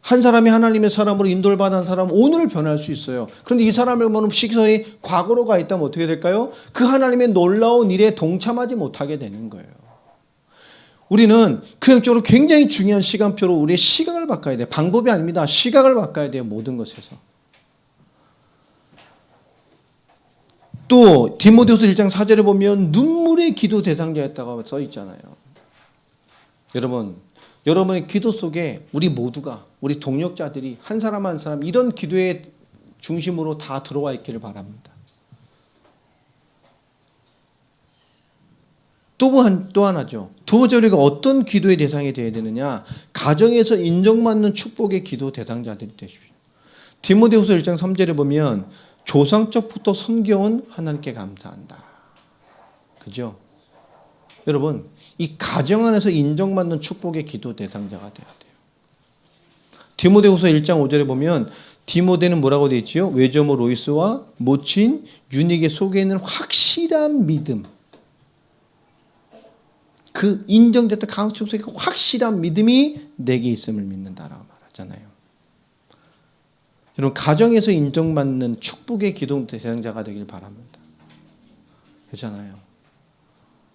한 사람이 하나님의 사람으로 인도를 받은 사람은 오늘 변할 수 있어요. 그런데 이 사람을 보는 시선이 과거로 가 있다면 어떻게 될까요? 그 하나님의 놀라운 일에 동참하지 못하게 되는 거예요. 우리는 그형적으로 굉장히 중요한 시간표로 우리의 시각을 바꿔야 돼요. 방법이 아닙니다. 시각을 바꿔야 돼요. 모든 것에서. 또 디모데후서 1장 4절에 보면 눈물의 기도 대상자였다고 써 있잖아요. 여러분, 여러분의 기도 속에 우리 모두가 우리 동역자들이 한 사람 한 사람 이런 기도의 중심으로 다 들어와 있기를 바랍니다. 또 하나죠. 두 번째 우리가 어떤 기도의 대상이 되어야 되느냐. 가정에서 인정받는 축복의 기도 대상자들이 되십시오. 디모데후서 1장 3절에 보면 조상적부터 섬겨온 하나님께 감사한다. 그죠? 여러분 이 가정 안에서 인정받는 축복의 기도 대상자가 되어야 돼요. 디모데후서 1장 5절에 보면 디모데는 뭐라고 되어 있지요? 외조모 로이스와 모친 유닉의 속에 있는 확실한 믿음. 그 인정됐던 가정 속에 확실한 믿음이 내게 있음을 믿는다라고 말하잖아요. 여러분 가정에서 인정받는 축복의 기도 대상자가 되길 바랍니다. 그렇잖아요.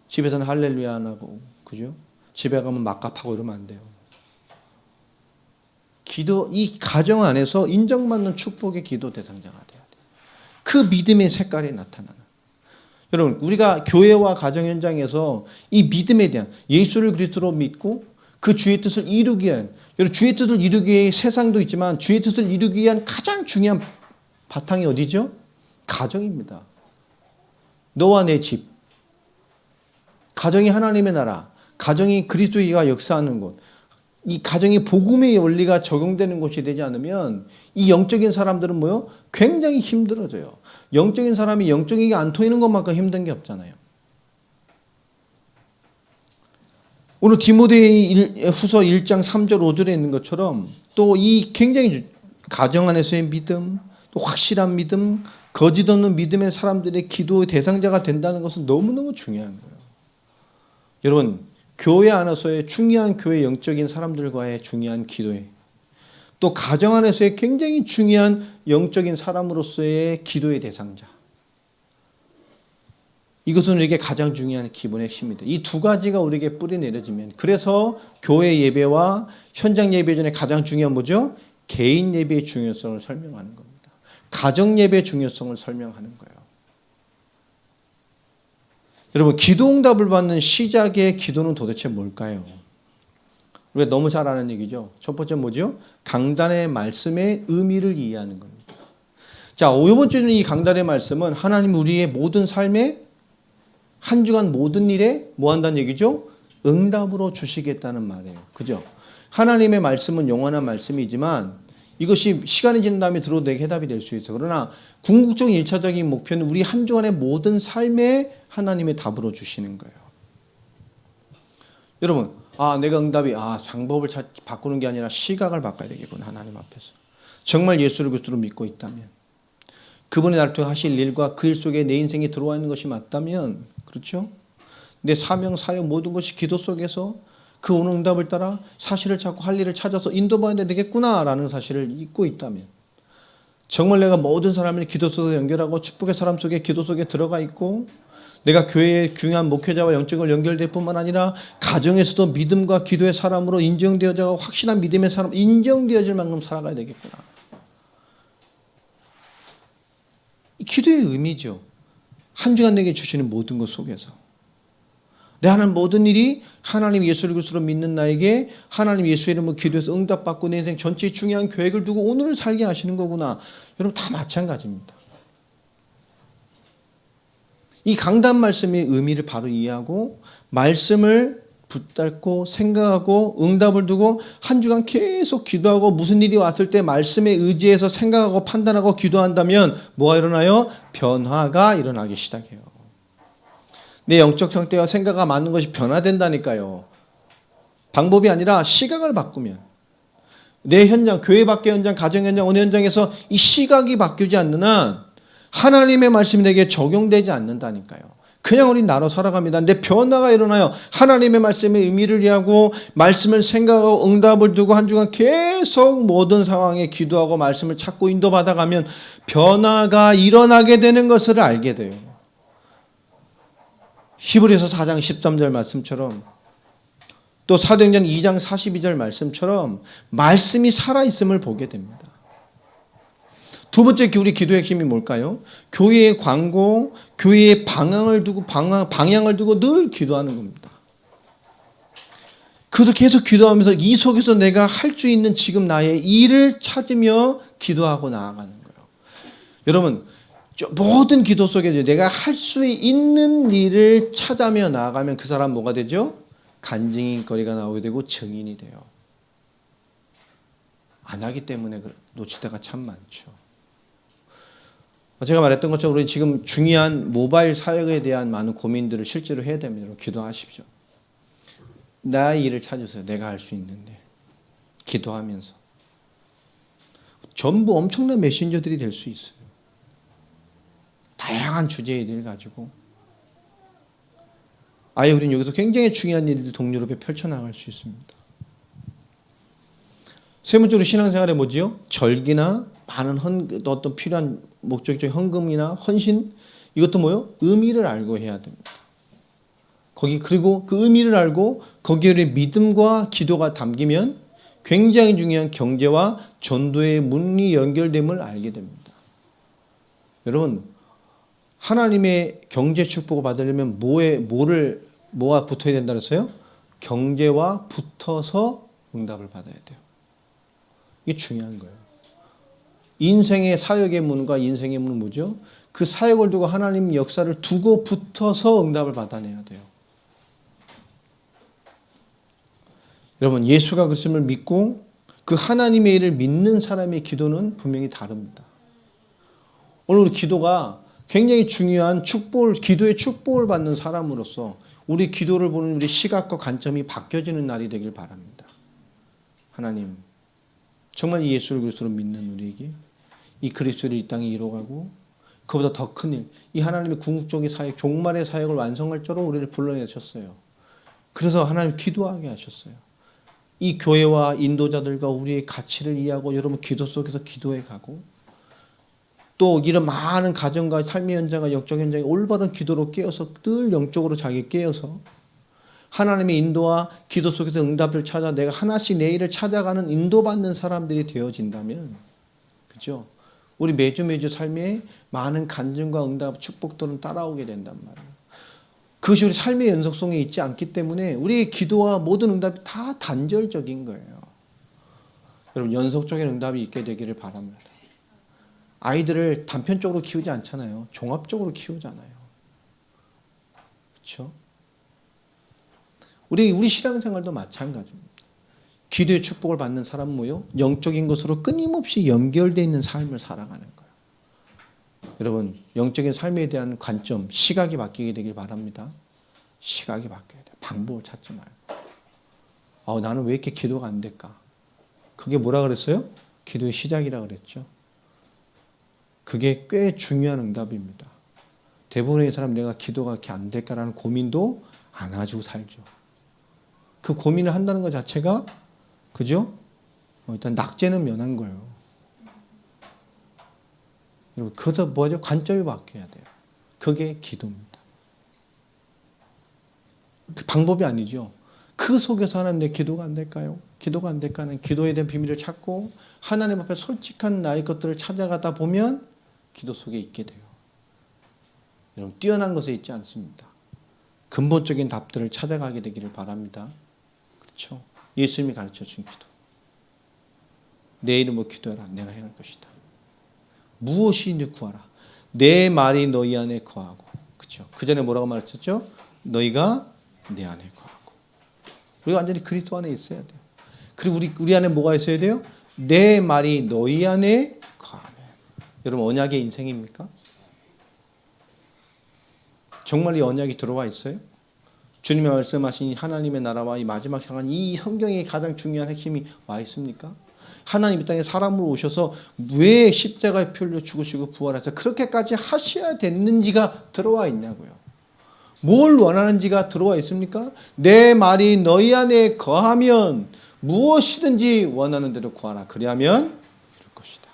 집에서는 할렐루야 안 하고 그죠? 집에 가면 막갑하고 이러면 안 돼요. 이 가정 안에서 인정받는 축복의 기도 대상자가 돼야 돼요. 그 믿음의 색깔이 나타나는. 여러분 우리가 교회와 가정 현장에서 이 믿음에 대한 예수를 그리스도로 믿고 그 주의 뜻을 이루기 위한 여러분 주의 뜻을 이루기 위해 세상도 있지만 주의 뜻을 이루기 위한 가장 중요한 바탕이 어디죠? 가정입니다. 너와 내 집. 가정이 하나님의 나라. 가정이 그리스도가 역사하는 곳. 이 가정이 복음의 원리가 적용되는 곳이 되지 않으면 이 영적인 사람들은 뭐요? 굉장히 힘들어져요. 영적인 사람이 영적인 게 안 통하는 것만큼 힘든 게 없잖아요. 오늘 디모데후서 1장 3절 5절에 있는 것처럼 또 이 굉장히 가정 안에서의 믿음, 또 확실한 믿음, 거짓 없는 믿음의 사람들의 기도의 대상자가 된다는 것은 너무너무 중요한 거예요. 여러분 교회 안에서의 중요한 교회 영적인 사람들과의 중요한 기도에 또 가정 안에서의 굉장히 중요한 영적인 사람으로서의 기도의 대상자. 이것은 우리에게 가장 중요한 기본의 핵심입니다. 이 두 가지가 우리에게 뿌리 내려지면 그래서 교회 예배와 현장 예배 전에 가장 중요한 뭐죠? 개인 예배의 중요성을 설명하는 겁니다. 가정 예배의 중요성을 설명하는 거예요. 여러분 기도 응답을 받는 시작의 기도는 도대체 뭘까요? 우리가 너무 잘 아는 얘기죠. 첫 번째 뭐죠? 강단의 말씀의 의미를 이해하는 겁니다. 자, 이번 주는 이 강단의 말씀은 하나님 우리의 모든 삶에 한 주간 모든 일에 뭐 한다는 얘기죠? 응답으로 주시겠다는 말이에요. 그죠? 하나님의 말씀은 영원한 말씀이지만 이것이 시간이 지난 다음에 들어도 내게 해답이 될 수 있어요. 그러나 궁극적인 1차적인 목표는 우리 한 주간의 모든 삶에 하나님의 답으로 주시는 거예요. 여러분, 내가 응답이 방법을 바꾸는 게 아니라 시각을 바꿔야 되겠구나. 하나님 앞에서. 정말 예수를 그리스도로 믿고 있다면 그분이 나를 통해 하실 일과 그 일 속에 내 인생이 들어와 있는 것이 맞다면 그렇죠? 내 사명, 사역 모든 것이 기도 속에서 그 오는 응답을 따라 사실을 찾고 할 일을 찾아서 인도받아야 되겠구나라는 사실을 잊고 있다면 정말 내가 모든 사람을 기도 속에 연결하고 축복의 사람 속에 기도 속에 들어가 있고 내가 교회의 중요한 목회자와 영적으로 연결될 뿐만 아니라 가정에서도 믿음과 기도의 사람으로 인정되어져 확실한 믿음의 사람 인정되어질 만큼 살아가야 되겠구나. 기도의 의미죠. 한 주간 내게 주시는 모든 것 속에서 내 하는 모든 일이 하나님 예수를 그리스도로 믿는 나에게 하나님 예수의 이름으로 기도해서 응답받고 내 인생 전체에 중요한 계획을 두고 오늘을 살게 하시는 거구나. 여러분 다 마찬가지입니다. 이 강단 말씀의 의미를 바로 이해하고 말씀을 붙잡고 생각하고 응답을 두고 한 주간 계속 기도하고 무슨 일이 왔을 때 말씀에 의지해서 생각하고 판단하고 기도한다면 뭐가 일어나요? 변화가 일어나기 시작해요. 내 영적 상태와 생각이 맞는 것이 변화된다니까요. 방법이 아니라 시각을 바꾸면 내 현장, 교회 밖의 현장, 가정 현장, 어느 현장에서 이 시각이 바뀌지 않는 한 하나님의 말씀이 내게 적용되지 않는다니까요. 그냥 우리 나로 살아갑니다. 내 변화가 일어나요. 하나님의 말씀의 의미를 이해하고 말씀을 생각하고 응답을 두고 한 주간 계속 모든 상황에 기도하고 말씀을 찾고 인도받아가면 변화가 일어나게 되는 것을 알게 돼요. 히브리서 4장 13절 말씀처럼 또 사도행전 2장 42절 말씀처럼 말씀이 살아있음을 보게 됩니다. 두 번째 우리 기도의 힘이 뭘까요? 교회의 광고, 교회의 방향을 두고 늘 기도하는 겁니다. 그래서 계속 기도하면서 이 속에서 내가 할 수 있는 지금 나의 일을 찾으며 기도하고 나아가는 거예요. 여러분 모든 기도 속에 내가 할 수 있는 일을 찾아며 나아가면 그 사람 뭐가 되죠? 간증거리가 나오게 되고 증인이 돼요. 안 하기 때문에 놓칠 때가 참 많죠. 제가 말했던 것처럼 우리 지금 중요한 모바일 사역에 대한 많은 고민들을 실제로 해야 됩니다. 기도하십시오. 나의 일을 찾으세요. 내가 할 수 있는 일. 기도하면서. 전부 엄청난 메신저들이 될 수 있어요. 다양한 주제의 일을 가지고 아예 우리는 여기서 굉장히 중요한 일을 동유럽에 펼쳐나갈 수 있습니다. 세무적으로 신앙생활에 뭐지요? 절기나 많은 어떤 필요한 목적적 헌금이나 헌신 이것도 뭐요? 의미를 알고 해야 됩니다. 그리고 그 의미를 알고 거기에 믿음과 기도가 담기면 굉장히 중요한 경제와 전도의 문이 연결됨을 알게 됩니다. 여러분 하나님의 경제 축복을 받으려면 뭐가 붙어야 된다 그랬어요? 경제와 붙어서 응답을 받아야 돼요. 이게 중요한 거예요. 인생의 사역의 문과 인생의 문은 뭐죠? 그 사역을 두고 하나님 역사를 두고 붙어서 응답을 받아내야 돼요. 여러분 예수가 그리스도를 믿고 그 하나님의 일을 믿는 사람의 기도는 분명히 다릅니다. 오늘 우리 기도가 굉장히 중요한 기도의 축복을 받는 사람으로서 우리 기도를 보는 우리 시각과 관점이 바뀌어지는 날이 되길 바랍니다. 하나님 정말 이 예수를 그리스도로 믿는 우리에게 이 그리스도를 이 땅에 이뤄가고 그보다 더 큰 일, 이 하나님의 궁극적인 사역, 종말의 사역을 완성할 줄로 우리를 불러내셨어요. 그래서 하나님 기도하게 하셨어요. 이 교회와 인도자들과 우리의 가치를 이해하고 여러분 기도 속에서 기도해 가고 또 이런 많은 가정과 삶의 현장과 영적 현장에 올바른 기도로 깨어서 늘 영적으로 자기 깨어서 하나님의 인도와 기도 속에서 응답을 찾아 내가 하나씩 내 일을 찾아가는 인도받는 사람들이 되어진다면 그죠? 우리 매주 삶에 많은 간증과 응답, 축복들은 따라오게 된단 말이에요. 그것이 우리 삶의 연속성에 있지 않기 때문에 우리의 기도와 모든 응답이 다 단절적인 거예요. 여러분 연속적인 응답이 있게 되기를 바랍니다. 아이들을 단편적으로 키우지 않잖아요. 종합적으로 키우잖아요. 그렇죠? 우리 신앙생활도 마찬가지입니다. 기도의 축복을 받는 사람은 뭐요? 영적인 것으로 끊임없이 연결되어 있는 삶을 살아가는 거예요. 여러분 영적인 삶에 대한 관점, 시각이 바뀌게 되길 바랍니다. 시각이 바뀌어야 돼요. 방법을 찾지 말고. 나는 왜 이렇게 기도가 안 될까? 그게 뭐라 그랬어요? 기도의 시작이라 그랬죠. 그게 꽤 중요한 응답입니다. 대부분의 사람 내가 기도가 이렇게 안 될까라는 고민도 안 가지고 살죠. 그 고민을 한다는 것 자체가 그죠? 일단 낙제는 면한 거예요. 여러분 그것도 뭐죠? 관점이 바뀌어야 돼요. 그게 기도입니다. 그 방법이 아니죠. 그 속에서 하나님 내 기도가 안 될까요? 기도가 안 될까는 기도에 대한 비밀을 찾고 하나님 앞에 솔직한 나의 것들을 찾아가다 보면 기도 속에 있게 돼요. 여러분 뛰어난 것에 있지 않습니다. 근본적인 답들을 찾아가게 되기를 바랍니다. 그렇죠? 예수님이 가르쳐 준 기도. 내 이름으로 기도해라. 내가 행할 것이다. 무엇이든지 구하라. 내 말이 너희 안에 거하고. 그렇죠? 그 전에 뭐라고 말했었죠? 너희가 내 안에 거하고. 우리가 완전히 그리스도 안에 있어야 돼요. 그리고 우리 안에 뭐가 있어야 돼요? 내 말이 너희 안에 거하면. 여러분 언약의 인생입니까? 정말 이 언약이 들어와 있어요? 주님이 말씀하신 하나님의 나라와 이 마지막 향한 이 성경의 가장 중요한 핵심이 와 있습니까? 하나님 이 땅에 사람으로 오셔서 왜 십자가에 피 흘려 죽으시고 부활해서 그렇게까지 하셔야 됐는지가 들어와 있냐고요. 뭘 원하는지가 들어와 있습니까? 내 말이 너희 안에 거하면 무엇이든지 원하는 대로 구하라. 그리하면 이룰 것이다.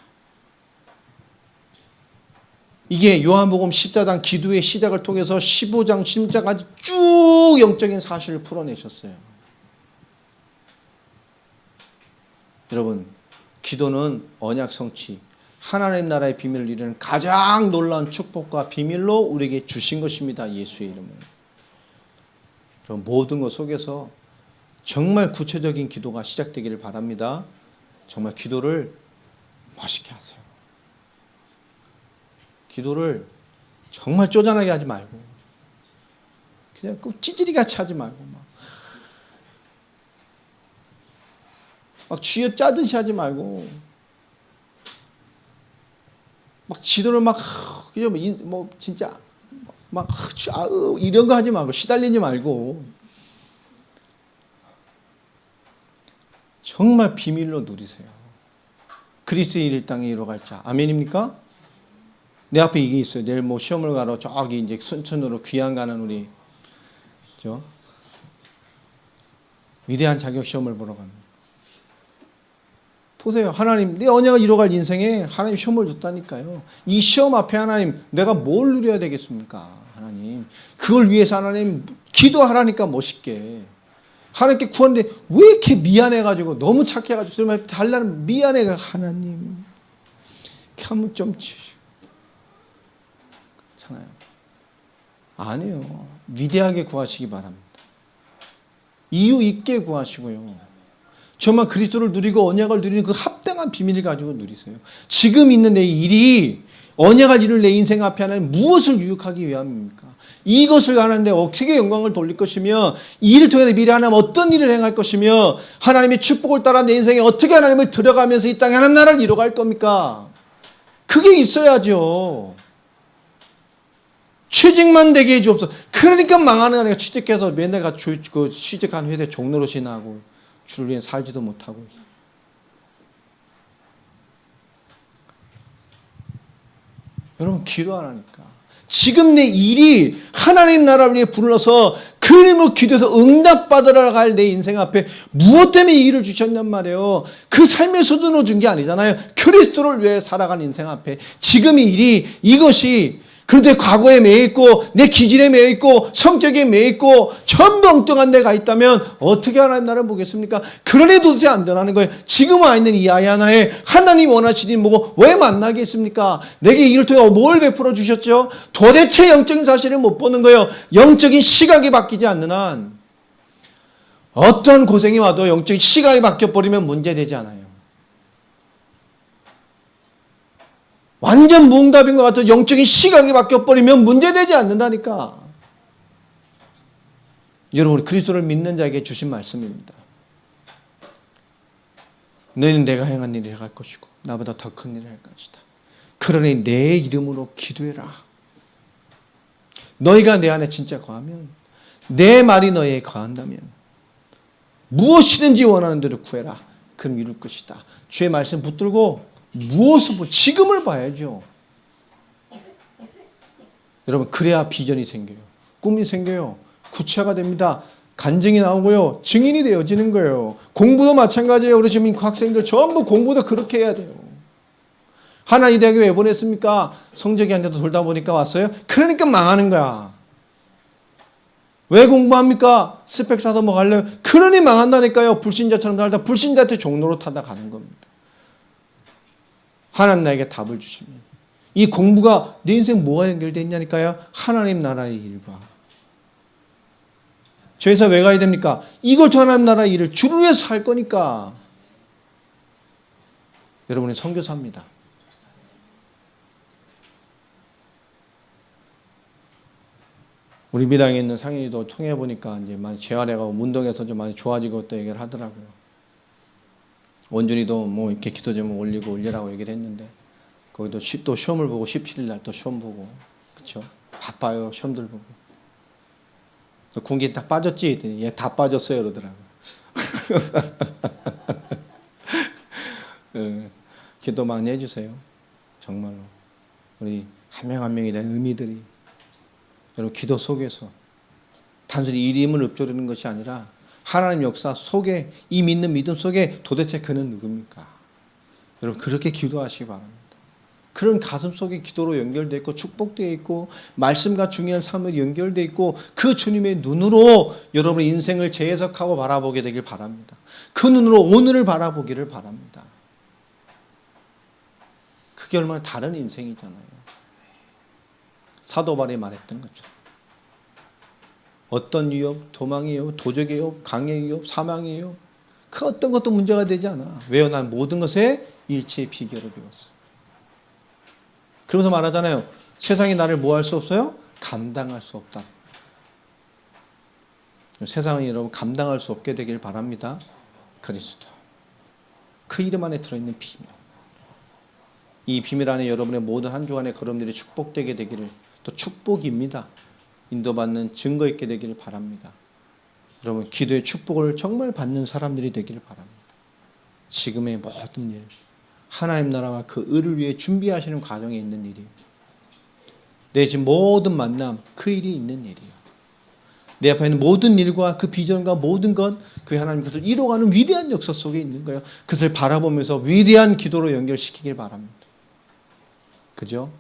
이게 요한복음 14장 기도의 시작을 통해서 15장 16장까지 쭉 영적인 사실을 풀어내셨어요. 여러분 기도는 언약 성취, 하나님 나라의 비밀을 이루는 가장 놀라운 축복과 비밀로 우리에게 주신 것입니다. 예수의 이름으로. 그럼 모든 것 속에서 정말 구체적인 기도가 시작되기를 바랍니다. 정말 기도를 멋있게 하세요. 기도를 정말 쪼잔하게 하지 말고 그냥 꼭 찌질이같이 하지 말고 막 쥐어짜듯이 하지 말고 막 지도를 막 그냥 뭐 진짜 막 이런 거 하지 말고 시달리지 말고 정말 비밀로 누리세요. 그리스도의 일 땅에 이루어갈 자. 아멘입니까? 내 앞에 이게 있어요. 내일 뭐 시험을 가러 저기 이제 순천으로 귀향 가는 우리 그죠? 위대한 자격 시험을 보러 가는. 보세요. 하나님 내 언약을 이뤄갈 인생에 하나님 시험을 줬다니까요. 이 시험 앞에 하나님 내가 뭘 누려야 되겠습니까? 하나님 그걸 위해서 하나님 기도하라니까 멋있게 하나님께 구하는데 왜 이렇게 미안해가지고 너무 착해가지고 정말 달라는 미안해가 하나님 한번 좀 주시고 그렇잖아요. 아니에요. 위대하게 구하시기 바랍니다. 이유 있게 구하시고요. 정말 그리스도를 누리고 언약을 누리는 그 합당한 비밀을 가지고 누리세요. 지금 있는 내 일이 언약을 이룰 내 인생 앞에 하나님 무엇을 유익하기 위함입니까? 이것을 하는데 어떻게 영광을 돌릴 것이며 이 일을 통해 미래 하나님 어떤 일을 행할 것이며 하나님의 축복을 따라 내 인생에 어떻게 하나님을 들어가면서 이 땅에 하나님 나라를 이뤄갈 겁니까? 그게 있어야죠. 취직만 되게 해주옵소서. 그러니까 망하는 거 아니라 취직해서 맨날 그 취직한 회사에 종노릇이나 하고 주를 살지도 못하고 있어요. 여러분 기도하라니까. 지금 내 일이 하나님 나라를 위해 불러서 그 이름으로 기도해서 응답받으러 갈 내 인생 앞에 무엇 때문에 이 일을 주셨냔 말이에요. 그 삶의 수준으로 준 게 아니잖아요. 그리스도를 위해 살아간 인생 앞에 지금 이 일이 이것이 그런데 과거에 매여있고 내 기질에 매여있고 성격에 매여있고 전부 엉뚱한 데가 있다면 어떻게 하나님 나라를 보겠습니까? 그러니 도대체 안 되라는 거예요. 지금 와 있는 이 아이 하나에 하나님 원하시니 뭐고 왜 만나겠습니까? 내게 이를 통해 뭘 베풀어 주셨죠? 도대체 영적인 사실을 못 보는 거예요. 영적인 시각이 바뀌지 않는 한 어떤 고생이 와도 영적인 시각이 바뀌어버리면 문제되지 않아요. 완전 무응답인 것 같아도 영적인 시각이 바뀌어버리면 문제되지 않는다니까. 여러분 그리스도를 믿는 자에게 주신 말씀입니다. 너희는 내가 행한 일을 할 것이고 나보다 더 큰 일을 할 것이다. 그러니 내 이름으로 기도해라. 너희가 내 안에 진짜 거하면 내 말이 너희에 거한다면 무엇이든지 원하는 대로 구해라. 그럼 이룰 것이다. 주의 말씀 붙들고 무엇을 지금을 봐야죠. 여러분 그래야 비전이 생겨요. 꿈이 생겨요. 구체화가 됩니다. 간증이 나오고요. 증인이 되어지는 거예요. 공부도 마찬가지예요. 우리 지금 학생들 전부 공부도 그렇게 해야 돼요. 하나 이 대학에 왜 보냈습니까? 성적이 안 돼도 돌다 보니까 왔어요. 그러니까 망하는 거야. 왜 공부합니까? 스펙 쌓아서 뭐 갈래요? 그러니 망한다니까요. 불신자처럼 살다 불신자한테 종로로 타다 가는 겁니다. 하나님 나에게 답을 주십니다. 이 공부가 내 인생 뭐가 연결되어 있냐니까요. 하나님 나라의 일과. 저 회사 왜 가야 됩니까? 이것 하나님 나라의 일을 주를 위해서 할 거니까. 여러분이 선교사입니다. 우리 미랑에 있는 상인이도 통해 보니까 이제 많이 재활해가고 문동에서 좀 많이 좋아지고 또 얘기를 하더라고요. 원준이도 뭐 이렇게 기도 좀 올리라고 얘기를 했는데 거기도 또 시험을 보고 17일 날 또 시험 보고 그렇죠? 바빠요 시험들 보고. 군기 딱 빠졌지 했더니 얘 다 빠졌어요 그러더라고요. 기도 많이 해주세요. 정말로 우리 한 명 한 명에 대한 의미들이 여러분 기도 속에서 단순히 이름을 읊조리는 것이 아니라 하나님 역사 속에 이 믿는 믿음 속에 도대체 그는 누굽니까? 여러분 그렇게 기도하시기 바랍니다. 그런 가슴 속에 기도로 연결되어 있고 축복되어 있고 말씀과 중요한 삶을 연결되어 있고 그 주님의 눈으로 여러분의 인생을 재해석하고 바라보게 되길 바랍니다. 그 눈으로 오늘을 바라보기를 바랍니다. 그게 얼마나 다른 인생이잖아요. 사도 바울이 말했던 것처럼 어떤 위협, 도망의 위협, 도적의 위협, 강의 위협, 사망의 위협 그 어떤 것도 문제가 되지 않아. 왜요? 난 모든 것에 일체의 비결을 배웠어. 그러면서 말하잖아요. 세상이 나를 뭐 할 수 없어요? 감당할 수 없다. 세상은 여러분 감당할 수 없게 되길 바랍니다. 그리스도. 그 이름 안에 들어있는 비밀. 이 비밀 안에 여러분의 모든 한 주간의 걸음들이 축복되게 되기를 또 축복입니다. 인도받는 증거 있게 되기를 바랍니다. 여러분 기도의 축복을 정말 받는 사람들이 되기를 바랍니다. 지금의 모든 일 하나님 나라와 그 의를 위해 준비하시는 과정에 있는 일이에요. 내 지금 모든 만남 그 일이 있는 일이에요. 내 앞에 있는 모든 일과 그 비전과 모든 것 그 하나님 것을 이뤄가는 위대한 역사 속에 있는 거예요. 그것을 바라보면서 위대한 기도로 연결시키길 바랍니다. 그죠?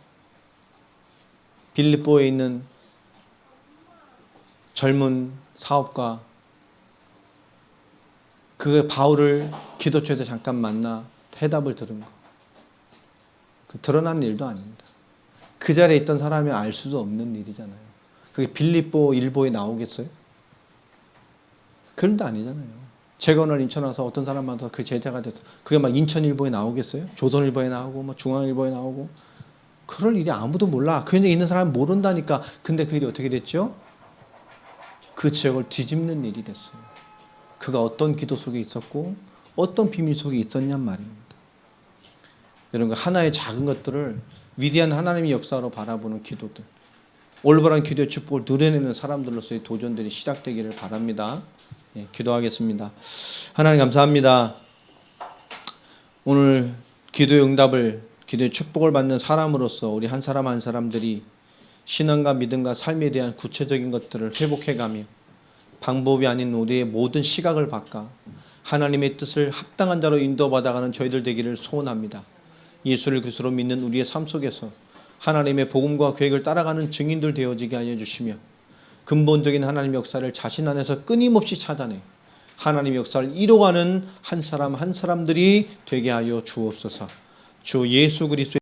빌립보에 있는 젊은 사업가 그 바울을 기도처에서 잠깐 만나 해답을 들은 거. 드러난 일도 아닙니다. 그 자리에 있던 사람이 알 수도 없는 일이잖아요. 그게 빌립보 일보에 나오겠어요? 그런 데 아니잖아요. 제가 오늘 인천 와서 어떤 사람 만나서 그 제자가 돼서 그게 막 인천일보에 나오겠어요? 조선일보에 나오고 뭐 중앙일보에 나오고 그럴 일이 아무도 몰라. 그 현장에 있는 사람은 모른다니까. 근데 그 일이 어떻게 됐죠? 그 지역을 뒤집는 일이 됐어요. 그가 어떤 기도 속에 있었고 어떤 비밀 속에 있었냔 말입니다. 여러분 하나의 작은 것들을 위대한 하나님의 역사로 바라보는 기도들 올바른 기도의 축복을 누려내는 사람들로서의 도전들이 시작되기를 바랍니다. 예, 기도하겠습니다. 하나님 감사합니다. 오늘 기도의 응답을 기도의 축복을 받는 사람으로서 우리 한 사람 한 사람들이 신앙과 믿음과 삶에 대한 구체적인 것들을 회복해가며 방법이 아닌 우리의 모든 시각을 바꿔 하나님의 뜻을 합당한 자로 인도받아가는 저희들 되기를 소원합니다. 예수를 그리스도로 믿는 우리의 삶 속에서 하나님의 복음과 계획을 따라가는 증인들 되어지게 하여 주시며 근본적인 하나님의 역사를 자신 안에서 끊임없이 찾아내 하나님의 역사를 이뤄가는 한 사람 한 사람들이 되게 하여 주옵소서. 주 예수 그리스도의